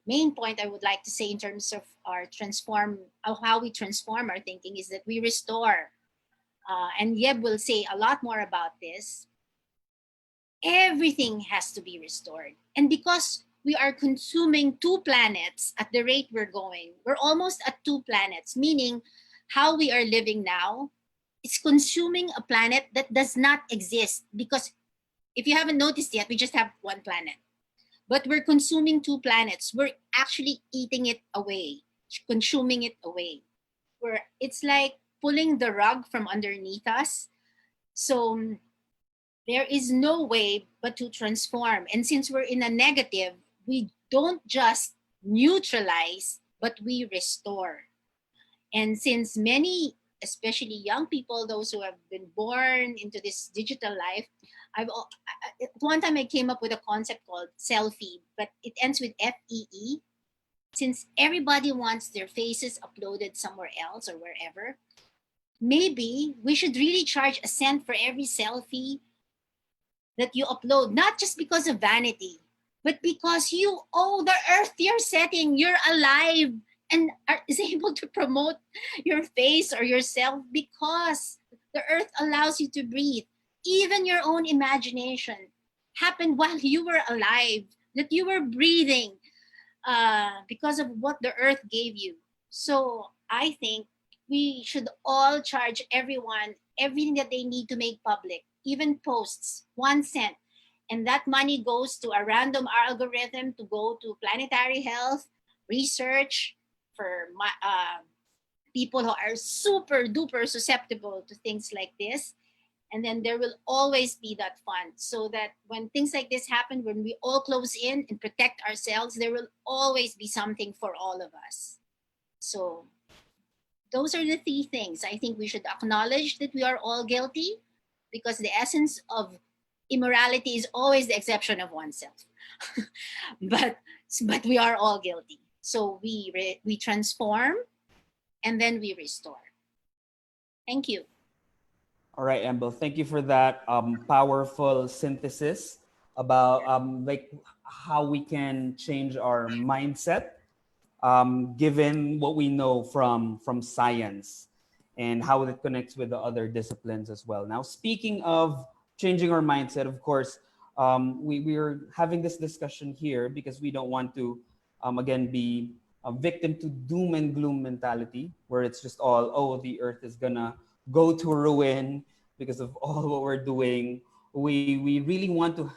main point I would like to say in terms of how we transform our thinking is that we restore. And Yeb will say a lot more about this. Everything has to be restored. And because we are consuming 2 planets at the rate we're going, we're almost at 2 planets, meaning how we are living now is consuming a planet that does not exist. Because if you haven't noticed yet, we just have 1 planet. But we're consuming 2 planets. We're actually eating it away, consuming it away. It's like pulling the rug from underneath us. So there is no way but to transform. And since we're in a negative, we don't just neutralize, but we restore. And since many, especially young people, those who have been born into this digital life, one time I came up with a concept called selfie, but it ends with FEE. Since everybody wants their faces uploaded somewhere else or wherever, maybe we should really charge a cent for every selfie that you upload, not just because of vanity, but because you owe the earth your setting. You're alive and is able to promote your face or yourself because the earth allows you to breathe. Even your own imagination happened while you were alive, that you were breathing because of what the earth gave you. So I think we should all charge everyone everything that they need to make public, even posts, 1 cent. And that money goes to a random algorithm to go to planetary health, research for people who are super duper susceptible to things like this. And then there will always be that fund so that when things like this happen, when we all close in and protect ourselves, there will always be something for all of us. So those are the 3 things. I think we should acknowledge that we are all guilty, because the essence of immorality is always the exception of oneself. but we are all guilty. So we transform and then we restore. Thank you. All right, Amber, thank you for that powerful synthesis about like how we can change our mindset given what we know from science and how it connects with the other disciplines as well. Now, speaking of changing our mindset, of course, we're having this discussion here because we don't want to, again, be a victim to doom and gloom mentality, where it's just all, oh, the earth is gonna go to ruin because of all what we're doing. We really want to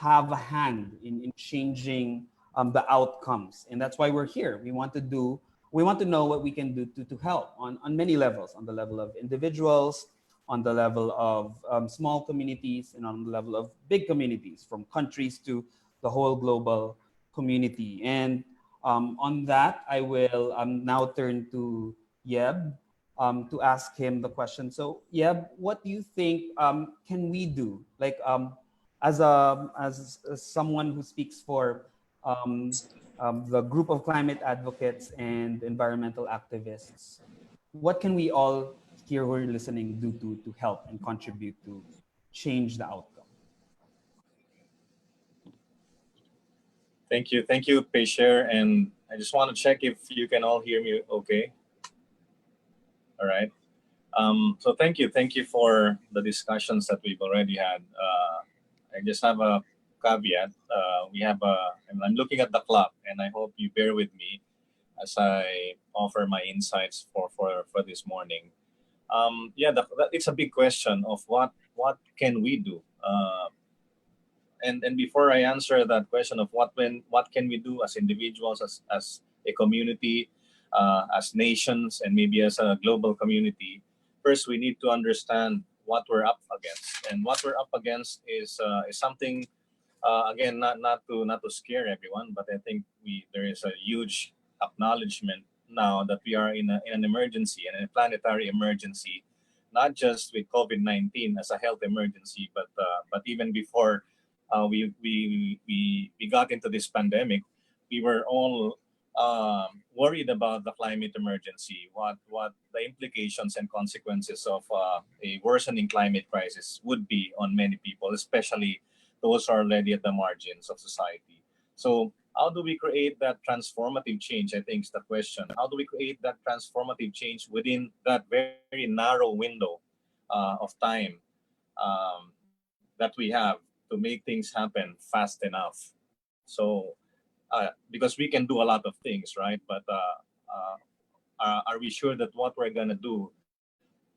have a hand in changing the outcomes. And that's why we're here. We want to know what we can do to help on many levels, on the level of individuals, on the level of small communities, and on the level of big communities, from countries to the whole global community. And on that, I will now turn to Yeb to ask him the question. So Yeb, what do you think can we do? Like as someone who speaks for the group of climate advocates and environmental activists, what can we all here who are listening do to help and contribute to change the outcome? Thank you, Pesher. And I just want to check if you can all hear me okay. All right. So thank you for the discussions that we've already had. I just have a caveat. I'm looking at the clock, and I hope you bear with me as I offer my insights for this morning. It's a big question of what can we do. And before I answer that question of what can we do as individuals, as a community, as nations, and maybe as a global community, first we need to understand what we're up against. And what we're up against is something, again, not to scare everyone, but I think there is a huge acknowledgement now that we are in an emergency, and a planetary emergency, not just with COVID-19 as a health emergency, but even before we got into this pandemic, we were all worried about the climate emergency, what the implications and consequences of a worsening climate crisis would be on many people, especially those who are already at the margins of society. So how do we create that transformative change, I think is the question. How do we create that transformative change within that very narrow window of time that we have to make things happen fast enough? So because we can do a lot of things, right? But are we sure that what we're going to do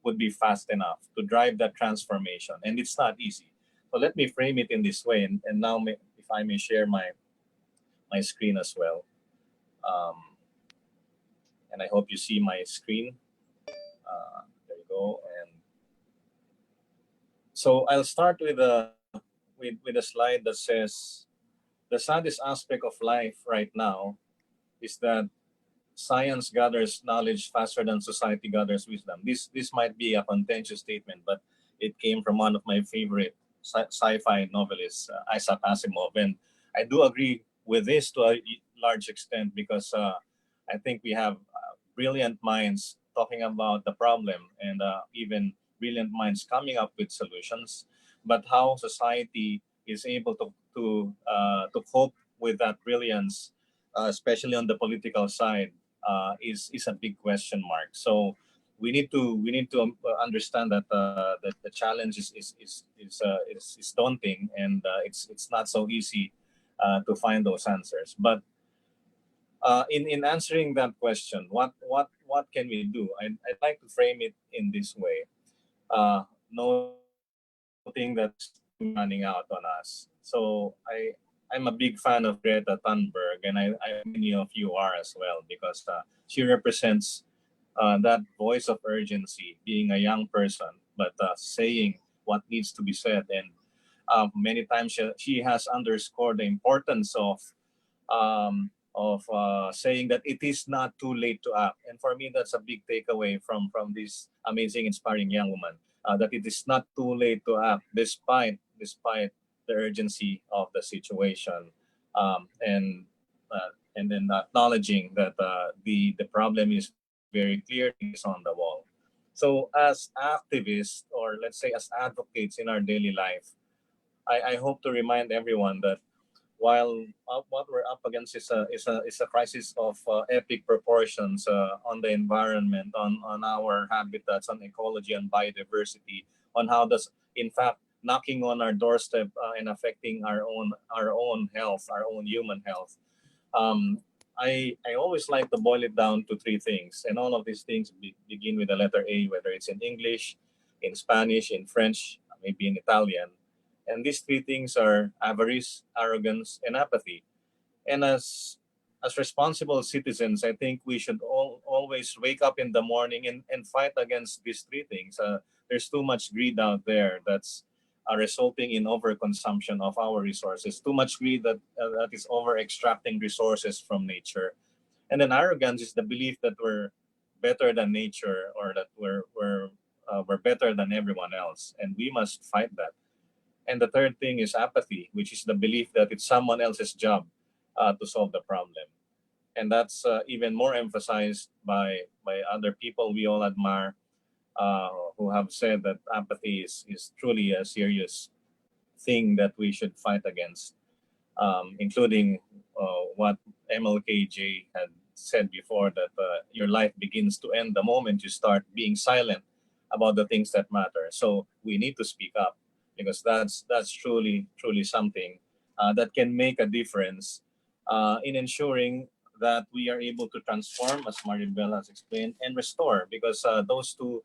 would be fast enough to drive that transformation? And it's not easy. So let me frame it in this way. And now, if I may share my screen as well. And I hope you see my screen. There you go. And so I'll start with a slide that says, the saddest aspect of life right now is that science gathers knowledge faster than society gathers wisdom. This might be a contentious statement, but it came from one of my favorite sci-fi novelists, Isaac Asimov. And I do agree with this to a large extent, because I think we have brilliant minds talking about the problem, and even brilliant minds coming up with solutions. But how society is able to cope with that brilliance, especially on the political side, is a big question mark. So we need to understand that the challenge is daunting, and it's not so easy to find those answers. But in answering that question, what can we do? I'd like to frame it in this way, noting that's running out on us. So I'm a big fan of Greta Thunberg, and many of you are as well, because she represents that voice of urgency, being a young person, but saying what needs to be said. And many times she has underscored the importance of saying that it is not too late to act. And for me, that's a big takeaway from this amazing, inspiring young woman, that it is not too late to act despite the urgency of the situation, and then acknowledging that the problem is very clear, is on the wall. So as activists, or let's say as advocates in our daily life, I hope to remind everyone that while what we're up against is a crisis of epic proportions on the environment, on our habitats, on ecology, on biodiversity, on how does, in fact, knocking on our doorstep and affecting our own health, our own human health. I always like to boil it down to three things, and all of these things begin with the letter A, whether it's in English, in Spanish, in French, maybe in Italian. And these three things are avarice, arrogance, and apathy. And as responsible citizens, I think we should always wake up in the morning and fight against these three things. There's too much greed out there that's resulting in overconsumption of our resources, too much greed that is over extracting resources from nature. And then arrogance is the belief that we're better than nature, or that we're better than everyone else, and we must fight that. And the third thing is apathy, which is the belief that it's someone else's job to solve the problem. And that's even more emphasized by other people we all admire, who have said that apathy is truly a serious thing that we should fight against, including what MLKJ had said before, that your life begins to end the moment you start being silent about the things that matter. So we need to speak up, because that's truly something that can make a difference in ensuring that we are able to transform, as Maribel has explained, and restore. Because those two,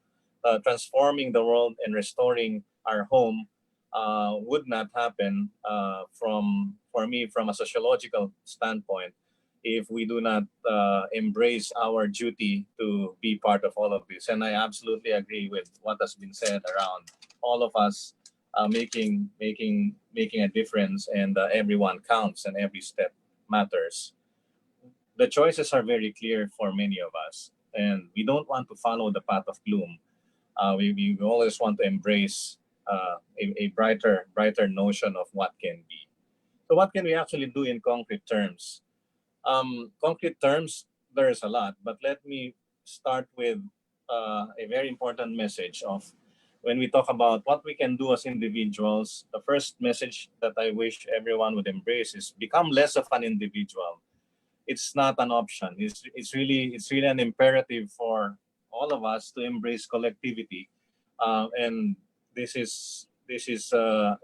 transforming the world and restoring our home, would not happen for me from a sociological standpoint if we do not embrace our duty to be part of all of this. And I absolutely agree with what has been said around all of us making a difference, and everyone counts and every step matters. The choices are very clear for many of us, and we don't want to follow the path of gloom. We always want to embrace a brighter notion of what can be. So what can we actually do in concrete terms? Concrete terms, there's a lot, but let me start with a very important message of when we talk about what we can do as individuals. The first message that I wish everyone would embrace is become less of an individual. It's not an option. It's really an imperative for all of us to embrace collectivity, and this is the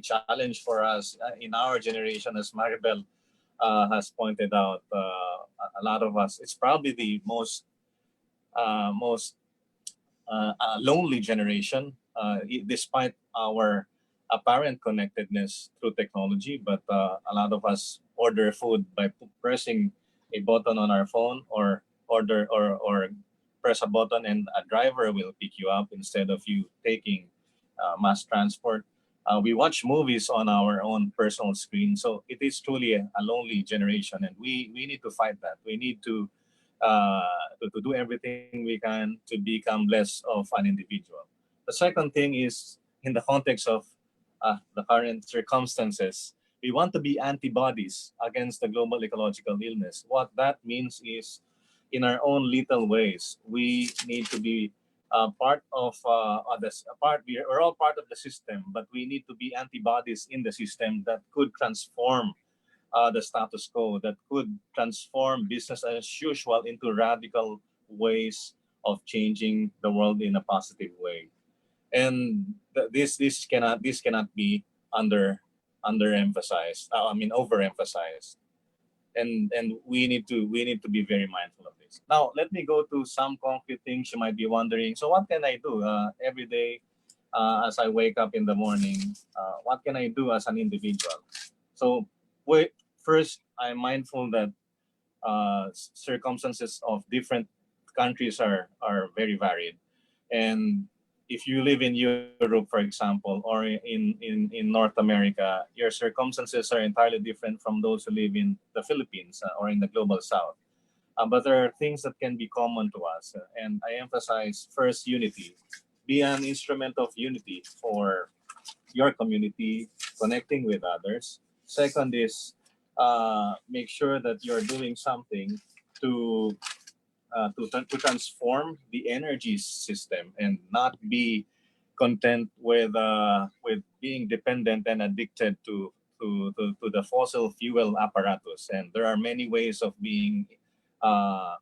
challenge for us in our generation, as Maribel has pointed out. A lot of us, it's probably the most lonely generation, despite our apparent connectedness through technology. But a lot of us order food by pressing a button on our phone, or press a button and a driver will pick you up instead of you taking mass transport. We watch movies on our own personal screen. So it is truly a lonely generation, and we need to fight that. We need to do everything we can to become less of an individual. The second thing is, in the context of the current circumstances, we want to be antibodies against the global ecological illness. What that means is, in our own little ways, we need to be part of this. We're all part of the system, but we need to be antibodies in the system that could transform the status quo, that could transform business as usual into radical ways of changing the world in a positive way. And this cannot be underemphasized. Overemphasized. And we need to be very mindful of this. Now, let me go to some concrete things. You might be wondering, so what can I do every day as I wake up in the morning? What can I do as an individual? So first, I'm mindful that circumstances of different countries are very varied. And if you live in Europe, for example, or in North America, your circumstances are entirely different from those who live in the Philippines or in the global south. But there are things that can be common to us. And I emphasize, first, unity. Be an instrument of unity for your community, connecting with others. Second is, make sure that you're doing something to transform the energy system, and not be content with being dependent and addicted to the fossil fuel apparatus. And there are many ways of being to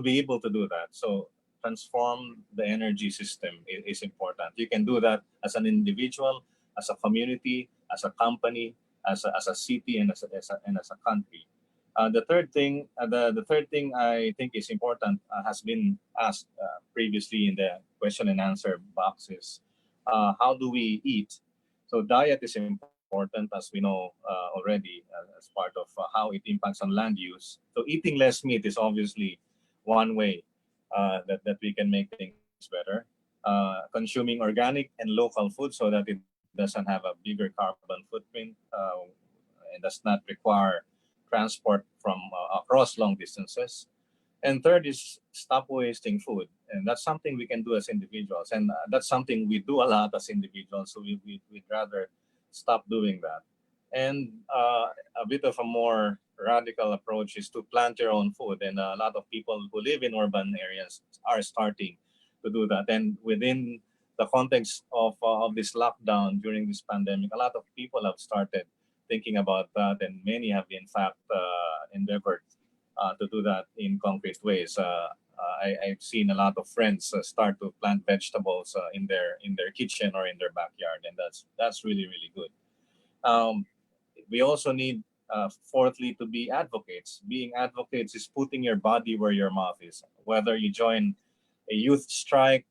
be able to do that. So transform the energy system is important. You can do that as an individual, as a community, as a company, as a city, and as a country. The third thing I think is important, has been asked previously in the question and answer boxes. How do we eat? So diet is important, as we know already, as part of how it impacts on land use. So eating less meat is obviously one way that we can make things better. Consuming organic and local food so that it doesn't have a bigger carbon footprint and does not require transport from across long distances. And third is stop wasting food. And that's something we can do as individuals. And that's something we do a lot as individuals. So we'd rather stop doing that. And a bit of a more radical approach is to plant your own food. And a lot of people who live in urban areas are starting to do that. And within the context of this lockdown during this pandemic, a lot of people have started thinking about that. And many have, in fact, endeavored to do that in concrete ways. I've seen a lot of friends start to plant vegetables in their kitchen or in their backyard, and that's really, really good. We also need, fourthly, to be advocates. Being advocates is putting your body where your mouth is. Whether you join a youth strike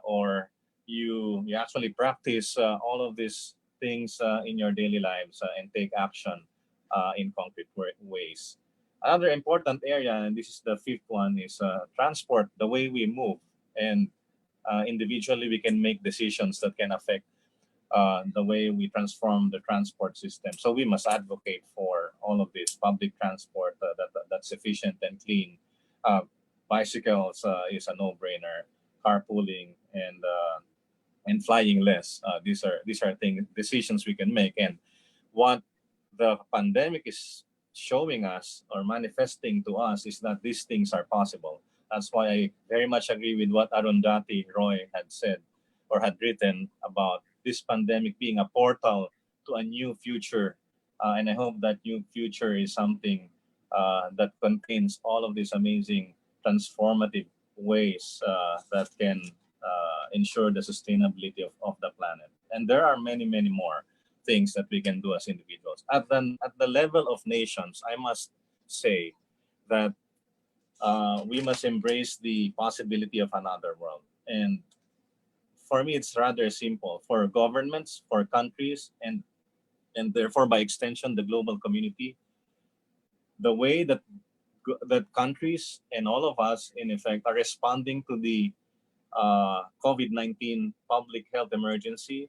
or you actually practice all of these things in your daily lives and take action in concrete ways. Another important area, and this is the fifth one, is transport, the way we move. And individually, we can make decisions that can affect the way we transform the transport system. So we must advocate for all of this public transport that's efficient and clean. Bicycles is a no-brainer. Carpooling and flying less. These are decisions we can make. And what the pandemic is showing us or manifesting to us is that these things are possible. That's why I very much agree with what Arundhati Roy had said or had written about this pandemic being a portal to a new future. And I hope that new future is something that contains all of these amazing transformative ways that can ensure the sustainability of the planet. And there are many, many more things that we can do as individuals. At the level of nations, I must say that we must embrace the possibility of another world. And for me, it's rather simple. For governments, for countries, and therefore by extension, the global community, the way that countries and all of us, in effect, are responding to the COVID-19 public health emergency,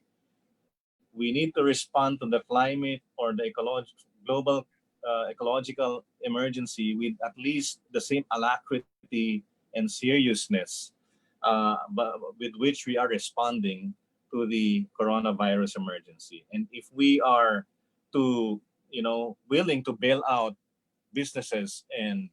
we need to respond to the climate or the global ecological emergency with at least the same alacrity and seriousness with which we are responding to the coronavirus emergency. And if we are willing to bail out businesses and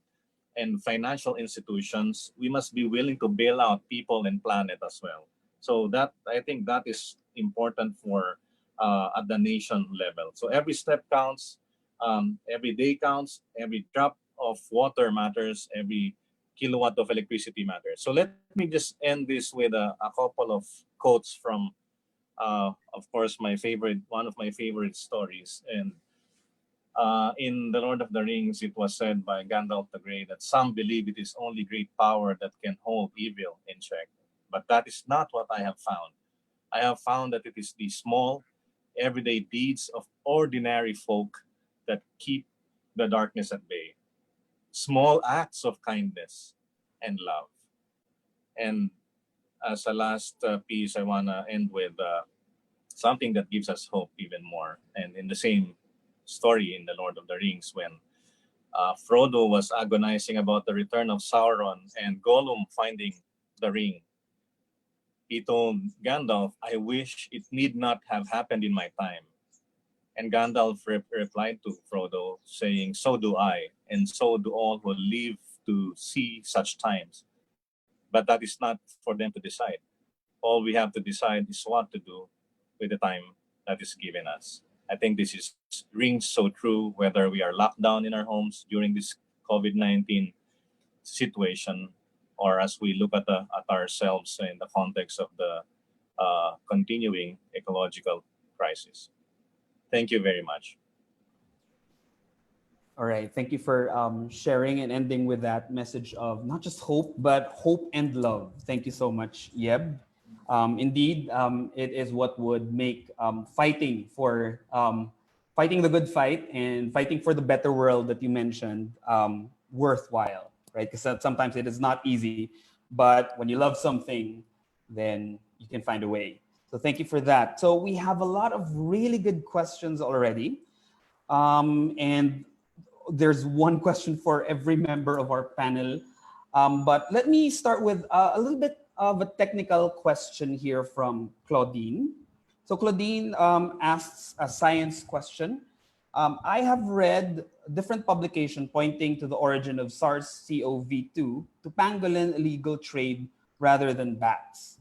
financial institutions, we must be willing to bail out people and planet as well. So that, I think, that is important for at the nation level. So every step counts, every day counts, every drop of water matters, every kilowatt of electricity matters. So let me just end this with a couple of quotes from, of course, one of my favorite stories. And in The Lord of the Rings, it was said by Gandalf the Grey that some believe it is only great power that can hold evil in check. But that is not what I have found. I have found that it is the small, everyday deeds of ordinary folk that keep the darkness at bay. Small acts of kindness and love. And as a last piece, I want to end with something that gives us hope even more. And in the same story in The Lord of the Rings, when Frodo was agonizing about the return of Sauron and Gollum finding the ring, he told Gandalf, "I wish it need not have happened in my time." And Gandalf replied to Frodo, saying, "So do I, and so do all who live to see such times. But that is not for them to decide. All we have to decide is what to do with the time that is given us." I think this rings so true whether we are locked down in our homes during this COVID-19 situation, or as we look at ourselves in the context of the continuing ecological crisis. Thank you very much. All right. Thank you for sharing and ending with that message of not just hope, but hope and love. Thank you so much, Yeb. Indeed, it is what would make fighting the good fight and fighting for the better world that you mentioned worthwhile, right? Because sometimes it is not easy, but when you love something, then you can find a way. So thank you for that. So we have a lot of really good questions already. And there's one question for every member of our panel. But let me start with a little bit of a technical question here from Claudine. So Claudine asks a science question. I have read different publication pointing to the origin of SARS-CoV-2 to pangolin illegal trade rather than bats.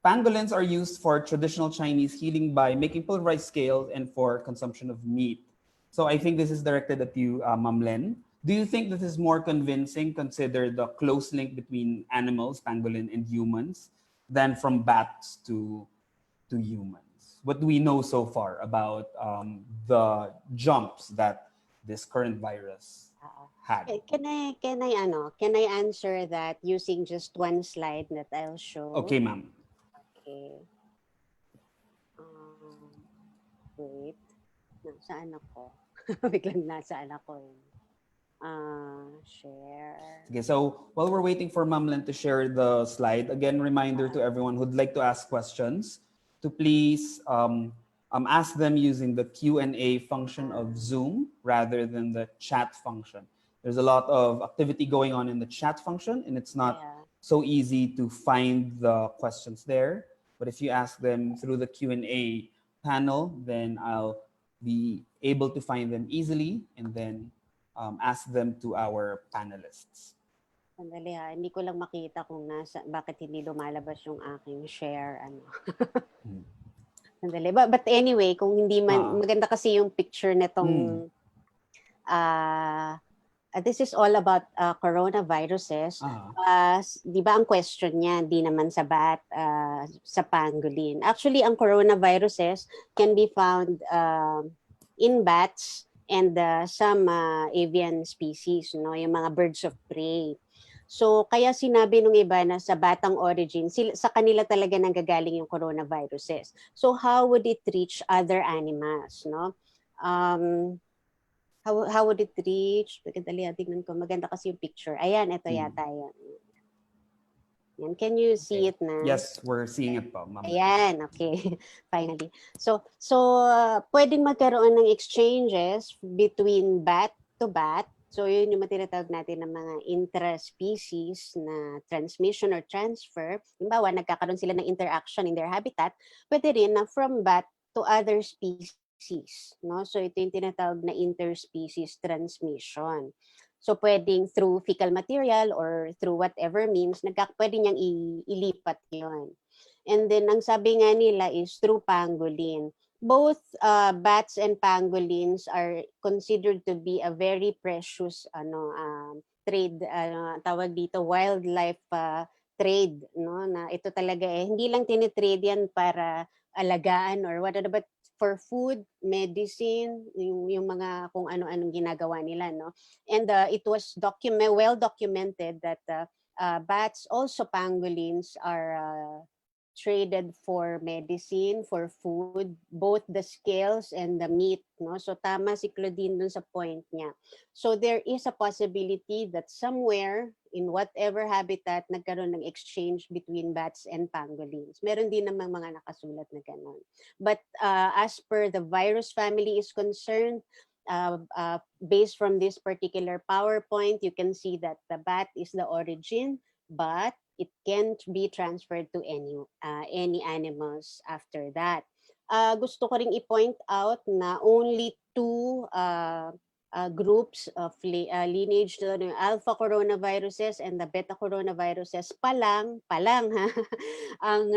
Pangolins are used for traditional Chinese healing by making pulverized scales and for consumption of meat. So I think this is directed at you, Ma'am Len. Do you think this is more convincing, consider the close link between animals, pangolin, and humans, than from bats to humans? What do we know so far about the jumps that this current virus had? Can I answer that using just one slide that I'll show? Okay, ma'am. Okay. Wait. Nasaan ako? Biglang nasaan ako. Share. Okay, so while we're waiting for Ma'am Len to share the slide, again, reminder to everyone who'd like to ask questions to please ask them using the Q&A function of Zoom rather than the chat function. There's a lot of activity going on in the chat function, and it's not so easy to find the questions there. But if you ask them through the Q&A panel, then I'll be able to find them easily and then ask them to our panelists. Sandali ha, hindi ko lang makita kung bakit hindi lumalabas yung aking share. Sandali. But anyway, kung hindi man, maganda kasi yung picture nitong this is all about coronaviruses. Di ba ang question niya, di naman sa bat, sa pangolin. Actually, ang coronaviruses can be found in bats and some avian species, no, yung mga birds of prey. So, kaya sinabi nung iba na sa batang origin, sa kanila talaga nanggagaling yung coronaviruses. So, how would it reach other animals, no? How would it reach? Dali, tignan ko. Maganda kasi yung picture. Ayan, ito yata yan. Yan. Can you see it na? Yes, we're seeing it po, Ma'am. Ayan, okay. Finally. So pwedeng magkaroon ng exchanges between bat to bat. So yun yung tinatawag natin ng mga intra-species na transmission or transfer. Halimbawa, nagkakaroon sila ng interaction in their habitat. Pwede rin na from bat to other species. No? So ito yung tinatawag na interspecies transmission. So pwedeng through fecal material or through whatever means, pwede niyang ilipat yun. And then ang sabi nga nila is through pangolin. Both bats and pangolins are considered to be a very precious trade, tawag dito, wildlife trade, no? Na ito talaga hindi lang tinitrade yan para alagaan or whatever, but for food, medicine, yung mga kung ano-anong ginagawa nila, no? And it was well documented that bats, also pangolins, are traded for medicine, for food, both the scales and the meat, no? So tama si Claudine dun sa point niya. So there is a possibility that somewhere in whatever habitat nagkaroon ng exchange between bats and pangolins. Meron din namang mga nakasulat na ganun. But as per the virus family is concerned, based from this particular PowerPoint, you can see that the bat is the origin, but it can't be transferred to any animals after that. Gusto ko ring i-point out na only two groups of lineage, the alpha coronaviruses and the beta coronaviruses pa lang ha, ang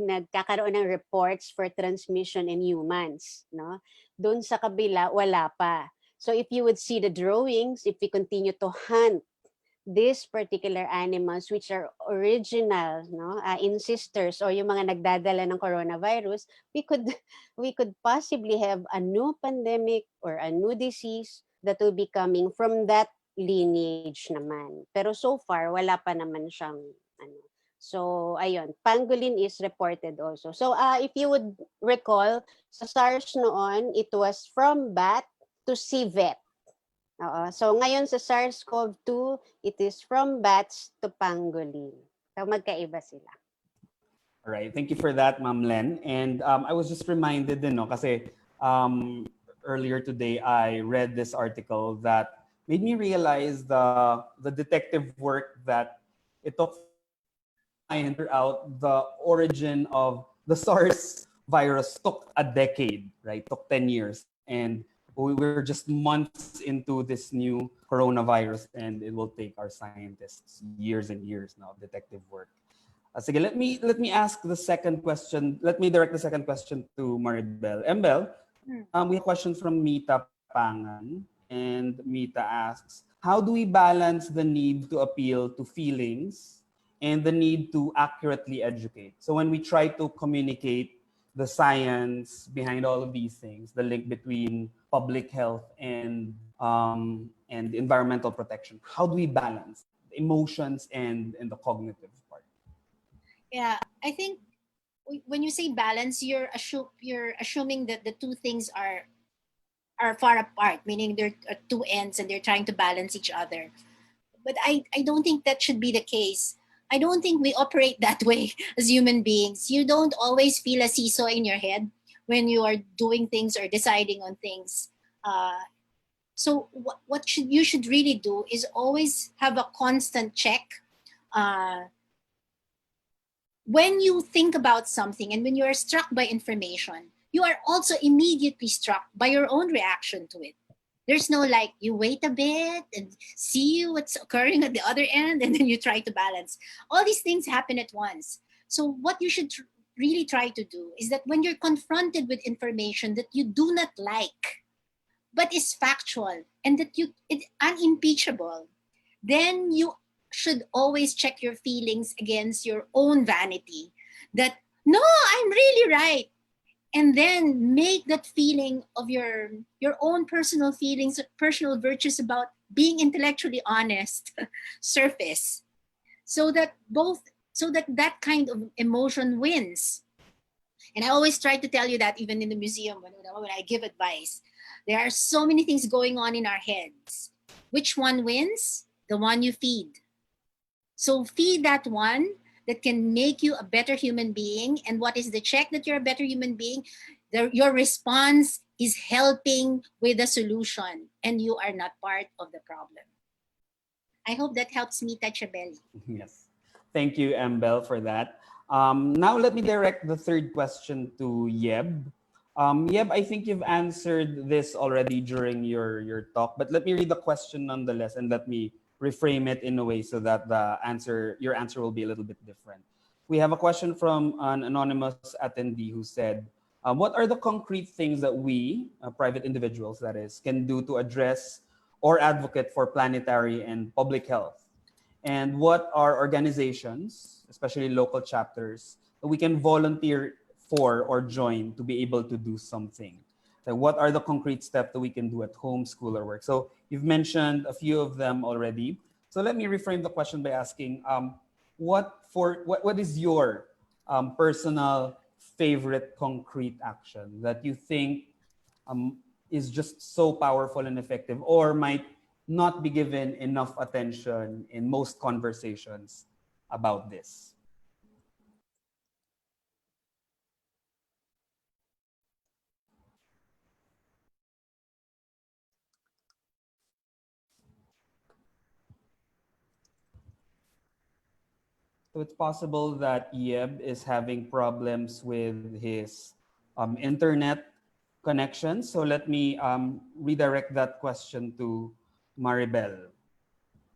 nagkakaroon ng reports for transmission in humans, no? Doon sa kabila wala pa. So if you would see the drawings, if we continue to hunt these particular animals which are original, no, ancestors or yung mga nagdadala ng coronavirus, we could possibly have a new pandemic or a new disease that will be coming from that lineage naman. Pero so far wala pa naman siyang So, ayun, pangolin is reported also. So, if you would recall, sa SARS noon, it was from bat to civet. So, ngayon sa SARS-CoV-2, it is from bats to pangolin. So, magkaiba sila. All right, thank you for that, Ma'am Len. And I was just reminded din, no, kasi earlier today I read this article that made me realize the detective work that it took find out the origin of the SARS virus took a decade, right? Took 10 years. And we were just months into this new coronavirus, and it will take our scientists years and years now, detective work. Sige, let me ask the second question. Let me direct the second question to Maribel. Embel, we have a question from Mita Pangan. And Mita asks, how do we balance the need to appeal to feelings and the need to accurately educate? So when we try to communicate the science behind all of these things, the link between public health and environmental protection, how do we balance the emotions and the cognitive part? Yeah, I think when you say balance, you're assuming that the two things are far apart, meaning there are two ends and they're trying to balance each other. But I don't think that should be the case. I don't think we operate that way as human beings. You don't always feel a seesaw in your head when you are doing things or deciding on things. So what you should really do is always have a constant check. When you think about something and when you are struck by information, you are also immediately struck by your own reaction to it. There's no like, you wait a bit and see what's occurring at the other end, and then you try to balance. All these things happen at once. So what you should really try to do is that when you're confronted with information that you do not like, but is factual and that it's unimpeachable, then you should always check your feelings against your own vanity. That, no, I'm really right. And then make that feeling of your own personal feelings, personal virtues about being intellectually honest surface, so that that kind of emotion wins. And I always try to tell you that even in the museum when I give advice, there are so many things going on in our heads. Which one wins? The one you feed. So feed that one that can make you a better human being. And what is the check that you're a better human being? Your response is helping with the solution, and you are not part of the problem. I hope that helps me touch a belly. Yes. Thank you, Embel, for that. Now let me direct the third question to Yeb. Yeb, I think you've answered this already during your talk, but let me read the question nonetheless, and let me reframe it in a way so that your answer will be a little bit different. We have a question from an anonymous attendee who said, what are the concrete things that we, private individuals that is, can do to address or advocate for planetary and public health? And what are organizations, especially local chapters, that we can volunteer for or join to be able to do something? Like, what are the concrete steps that we can do at home, school, or work? So you've mentioned a few of them already. So let me reframe the question by asking, what is your personal favorite concrete action that you think is just so powerful and effective, or might not be given enough attention in most conversations about this? So it's possible that Yeb is having problems with his internet connection. So let me redirect that question to Maribel.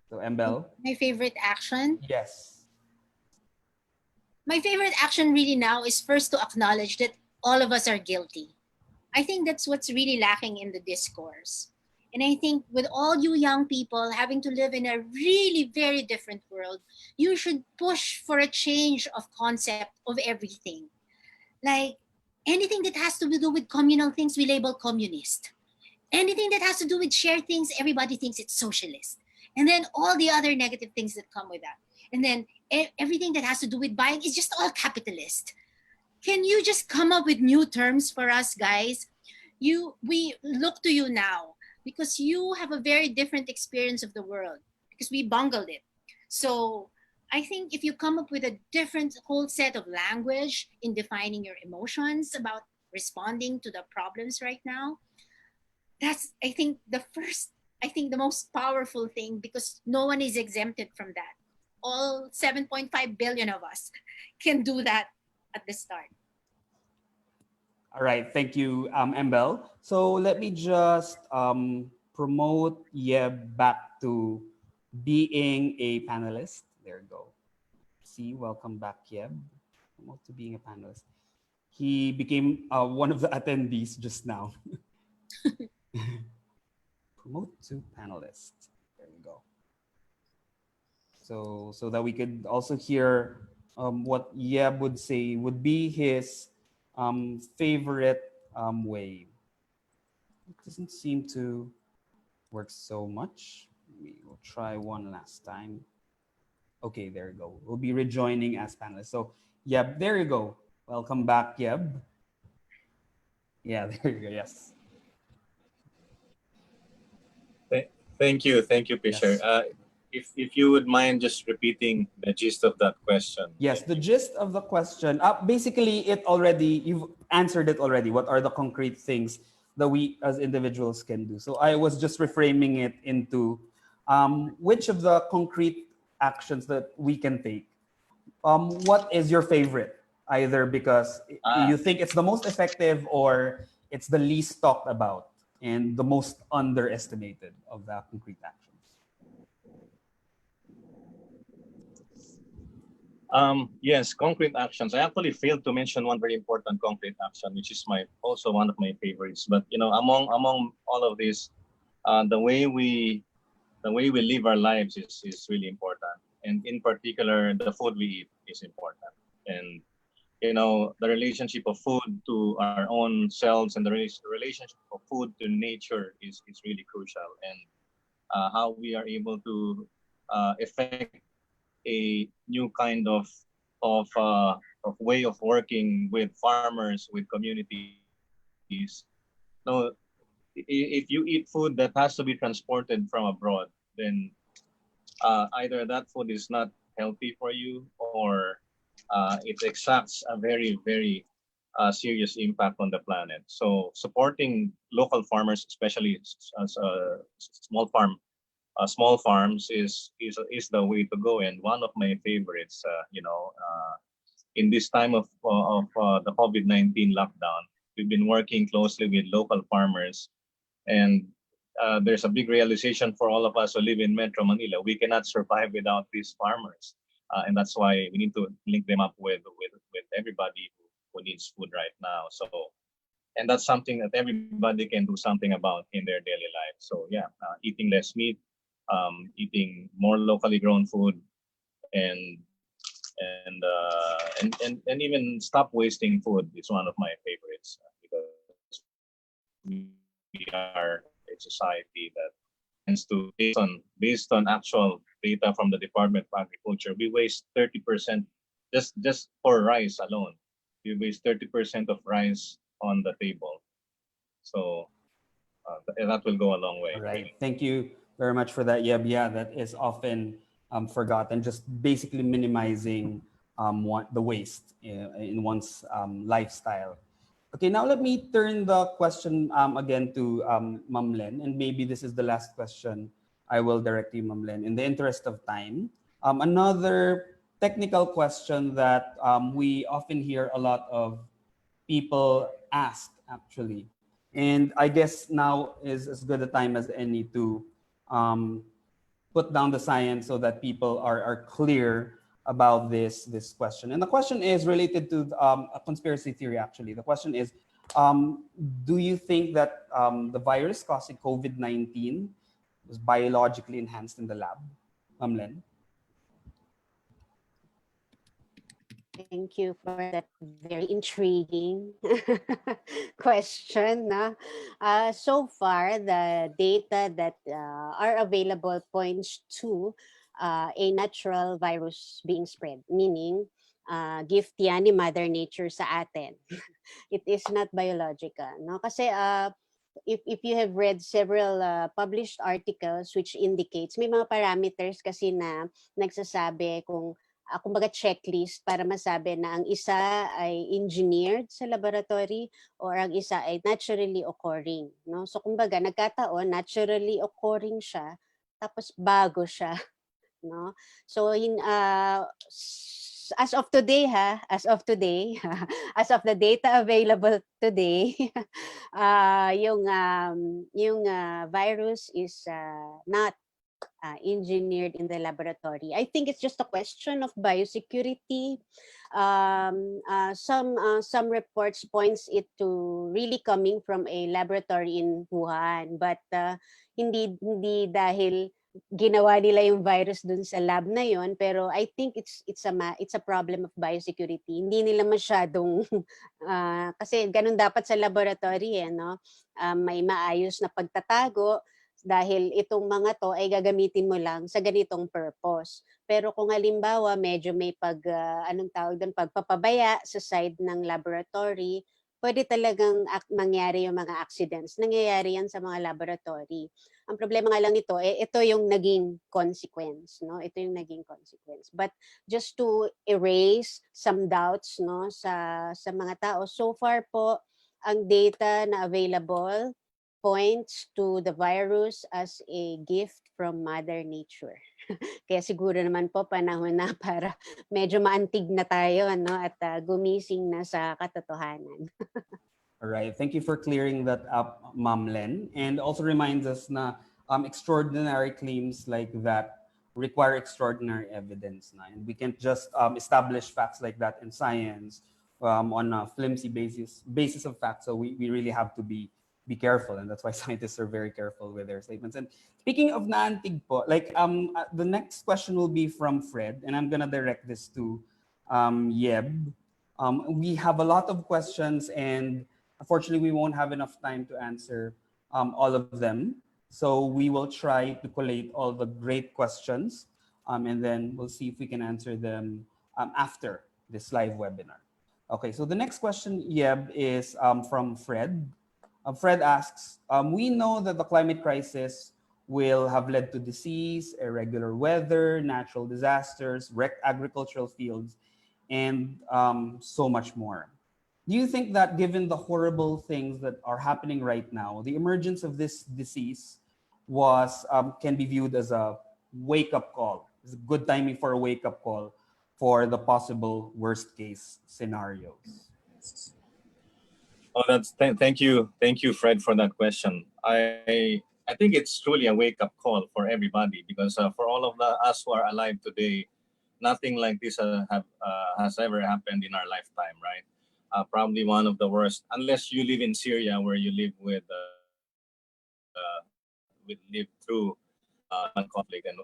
So Embel? My favorite action? Yes. My favorite action really now is first to acknowledge that all of us are guilty. I think that's what's really lacking in the discourse. And I think with all you young people having to live in a really very different world, you should push for a change of concept of everything. Like anything that has to do with communal things, we label communist. Anything that has to do with shared things, everybody thinks it's socialist. And then all the other negative things that come with that. And then everything that has to do with buying is just all capitalist. Can you just come up with new terms for us, guys? We look to you now because you have a very different experience of the world because we bungled it. So I think if you come up with a different whole set of language in defining your emotions about responding to the problems right now, that's I think the most powerful thing, because no one is exempted from that. All 7.5 billion of us can do that at the start. All right, thank you, Embel. So let me just promote Yeb back to being a panelist. There you go. See, welcome back, Yeb. Promote to being a panelist. He became one of the attendees just now. Promote to panelist. There we go. So that we could also hear what Yeb would say would be his favorite way. It doesn't seem to work so much. We will try one last time. Okay, there you go. We'll be rejoining as panelists. So Yeb, there you go. Welcome back, Yeb. Yeah, there you go. Yes. Thank you, Fisher. Yes. If you would mind just repeating the gist of that question. Yes, the gist of the question, basically you've answered it already. What are the concrete things that we as individuals can do? So I was just reframing it into which of the concrete actions that we can take. What is your favorite? Either because you think it's the most effective or it's the least talked about and the most underestimated of the concrete actions. Yes, concrete actions. I actually failed to mention one very important concrete action, which is also one of my favorites. But among all of these, the way we live our lives is really important, and in particular, the food we eat is important. And the relationship of food to our own selves and the relationship of food to nature is really crucial. And how we are able to effect a new kind of way of working with farmers, with communities. So if you eat food that has to be transported from abroad, then either that food is not healthy for you, or it exacts a very, very serious impact on the planet. So supporting local farmers, especially small farms, is the way to go. And one of my favorites, in this time of the COVID-19 lockdown, we've been working closely with local farmers, and there's a big realization for all of us who live in Metro Manila. We cannot survive without these farmers, and that's why we need to link them up with everybody who needs food right now. So, and that's something that everybody can do something about in their daily life. So yeah, eating less meat, eating more locally grown food, and even stop wasting food is one of my favorites, because we are a society that tends to, based on actual data from the Department of Agriculture, we waste 30% just for rice alone. We waste 30% of rice on the table. So that will go a long way. All right. Really. Thank you very much for that. Yeah, that is often forgotten. Just basically minimizing the waste in one's lifestyle. Okay, now let me turn the question again to Ma'am Len, and maybe this is the last question I will direct to you, Ma'am Len, in the interest of time. Another technical question that we often hear a lot of people ask, actually. And I guess now is as good a time as any to put down the science so that people are clear about this question. And the question is related to a conspiracy theory, actually. The question is, do you think that the virus causing COVID-19 was biologically enhanced in the lab? Len? Thank you for that very intriguing question. So far, the data that are available points to a natural virus being spread, meaning gift yan ni Mother Nature sa atin. It is not biological, no? Kasi if you have read several published articles which indicates may mga parameters kasi na nagsasabi kung kumbaga checklist para masabi na ang isa ay engineered sa laboratory or ang isa ay naturally occurring, no? So kumbaga nagkataon naturally occurring siya tapos bago siya, no? So as of today as of the data available today, yung virus is not engineered in the laboratory. I think it's just a question of biosecurity. Some reports points it to really coming from a laboratory in Wuhan, but hindi dahil ginawa nila yung virus dun sa lab na yon, pero I think it's a problem of biosecurity. Hindi nila masyadong kasi ganun dapat sa laboratory no? May maayos na pagtatago dahil itong mga to ay gagamitin mo lang sa ganitong purpose. Pero kung halimbawa medyo may pagpapabaya sa side ng laboratory, pwede talagang mangyari yung mga accidents. Nangyayari yan sa mga laboratory. Ang problema nga lang ito, ito yung naging consequence, no? Ito yung naging consequence. But just to erase some doubts, no, sa mga tao, so far po ang data na available points to the virus as a gift from Mother Nature. Kaya siguro naman po panahon na para medyo maantig na tayo, no, at gumising na sa katotohanan. All right. Thank you for clearing that up, Ma'am Len. And also reminds us na extraordinary claims like that require extraordinary evidence. And we can't just establish facts like that in science on a flimsy basis of facts. So we really have to be careful, and that's why scientists are very careful with their statements. And speaking of naantig po, like the next question will be from Fred, and I'm gonna direct this to Yeb. We have a lot of questions, and unfortunately, we won't have enough time to answer all of them. So we will try to collate all the great questions, and then we'll see if we can answer them after this live webinar. Okay, so the next question, Yeb, is from Fred. Fred asks, we know that the climate crisis will have led to disease, irregular weather, natural disasters, wrecked agricultural fields, and so much more. Do you think that given the horrible things that are happening right now, the emergence of this disease can be viewed as a wake-up call? It's a good timing for a wake-up call for the possible worst-case scenarios. Oh, thank you, Fred, for that question. I think it's truly a wake-up call for everybody, because for all of us who are alive today, nothing like this has ever happened in our lifetime, right? Probably one of the worst, unless you live in Syria, where you live live through conflict and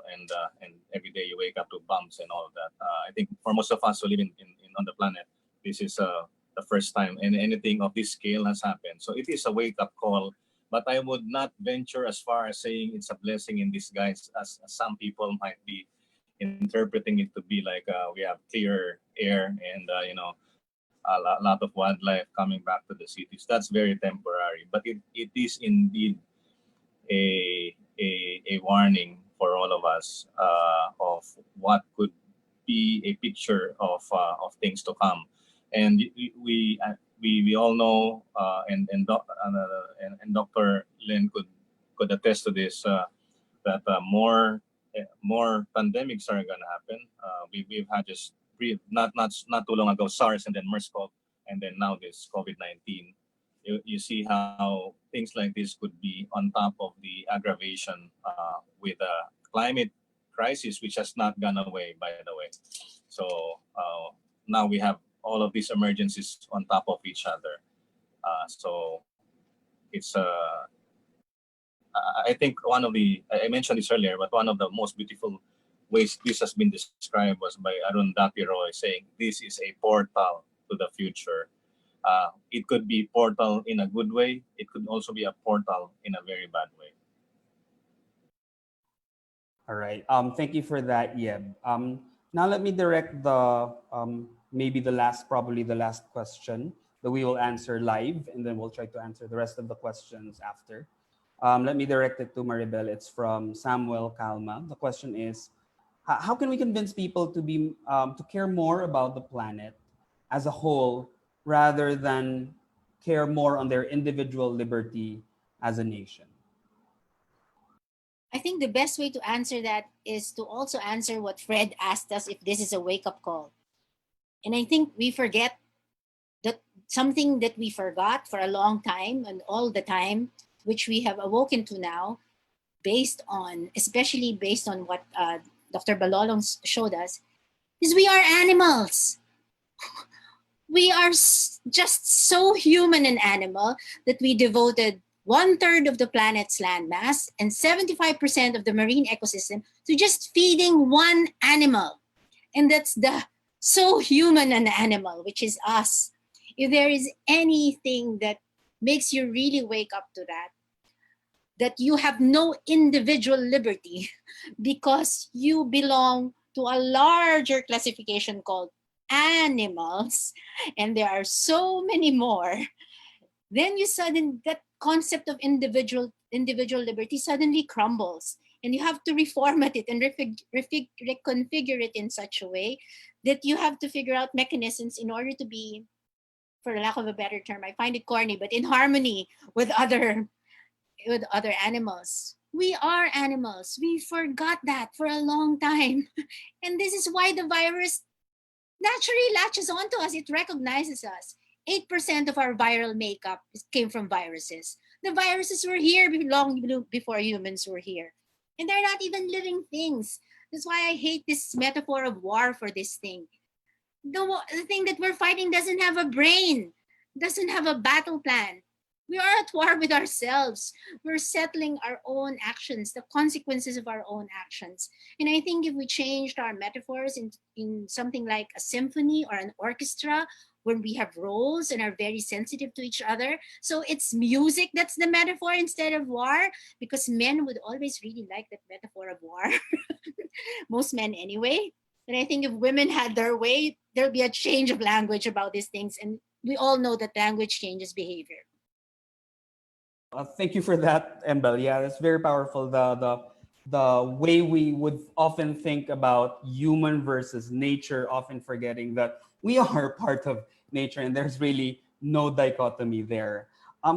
every day you wake up to bombs and all of that. I think for most of us who live on the planet, this is the first time anything of this scale has happened. So it is a wake-up call, but I would not venture as far as saying it's a blessing in disguise, as some people might be interpreting it to be, like we have clear air and a lot of wildlife coming back to the cities. That's very temporary, but it is indeed a warning for all of us of what could be a picture of things to come. And we all know, and Dr. Lin could attest to this, that more pandemics are going to happen. We've had just not too long ago SARS, and then MERS-CoV, and then now this COVID-19. You see how things like this could be on top of the aggravation with a climate crisis, which has not gone away, by the way. So now we have all of these emergencies on top of each other. So it's I think I mentioned this earlier, but one of the most beautiful ways this has been described was by Arun Dapi Roy, saying this is a portal to the future. It could be portal in a good way. It could also be a portal in a very bad way. All right. Thank you for that, Yeb. Now let me direct the maybe probably the last question that we will answer live, and then we'll try to answer the rest of the questions after. Let me direct it to Maribel. It's from Samuel Calma. The question is, how can we convince people to care more about the planet as a whole rather than care more on their individual liberty as a nation? I think the best way to answer that is to also answer what Fred asked us, if this is a wake-up call. And I think we forget that something that we forgot for a long time and all the time, which we have awoken to now, especially based on what Dr. Balolong showed us, is we are animals. We are just so human and animal that we devoted 1/3 of the planet's landmass and 75% of the marine ecosystem to just feeding one animal. And that's the so human an animal, which is us. If there is anything that makes you really wake up to that you have no individual liberty because you belong to a larger classification called animals, and there are so many more, then that concept of individual liberty suddenly crumbles, and you have to reformat it and reconfigure it in such a way that you have to figure out mechanisms in order to be, for lack of a better term, I find it corny, but in harmony with other animals. We are animals. We forgot that for a long time. And this is why the virus naturally latches onto us. It recognizes us. 8% of our viral makeup came from viruses. The viruses were here long before humans were here. And they're not even living things. That's why I hate this metaphor of war for this thing. The thing that we're fighting doesn't have a brain, doesn't have a battle plan. We are at war with ourselves. We're settling our own actions, the consequences of our own actions. And I think if we changed our metaphors in something like a symphony or an orchestra, where we have roles and are very sensitive to each other. So it's music that's the metaphor instead of war, because men would always really like that metaphor of war. Most men anyway. And I think if women had their way, there'll be a change of language about these things. And we all know that language changes behavior. Thank you for that, Embel. Yeah, that's very powerful. The way we would often think about human versus nature, often forgetting that we are part of nature and there's really no dichotomy there.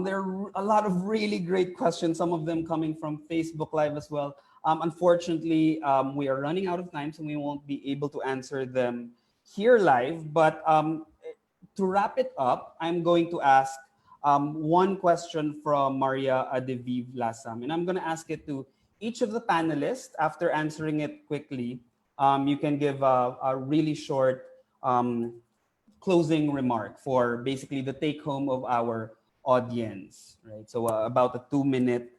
There are a lot of really great questions, some of them coming from Facebook Live as well. Unfortunately, we are running out of time, so we won't be able to answer them here live. But to wrap it up, I'm going to ask one question from Maria Adeviv Lasam, and I'm going to ask it to each of the panelists. After answering it quickly, you can give a really short closing remark for basically the take home of our audience, right? So about a 2-minute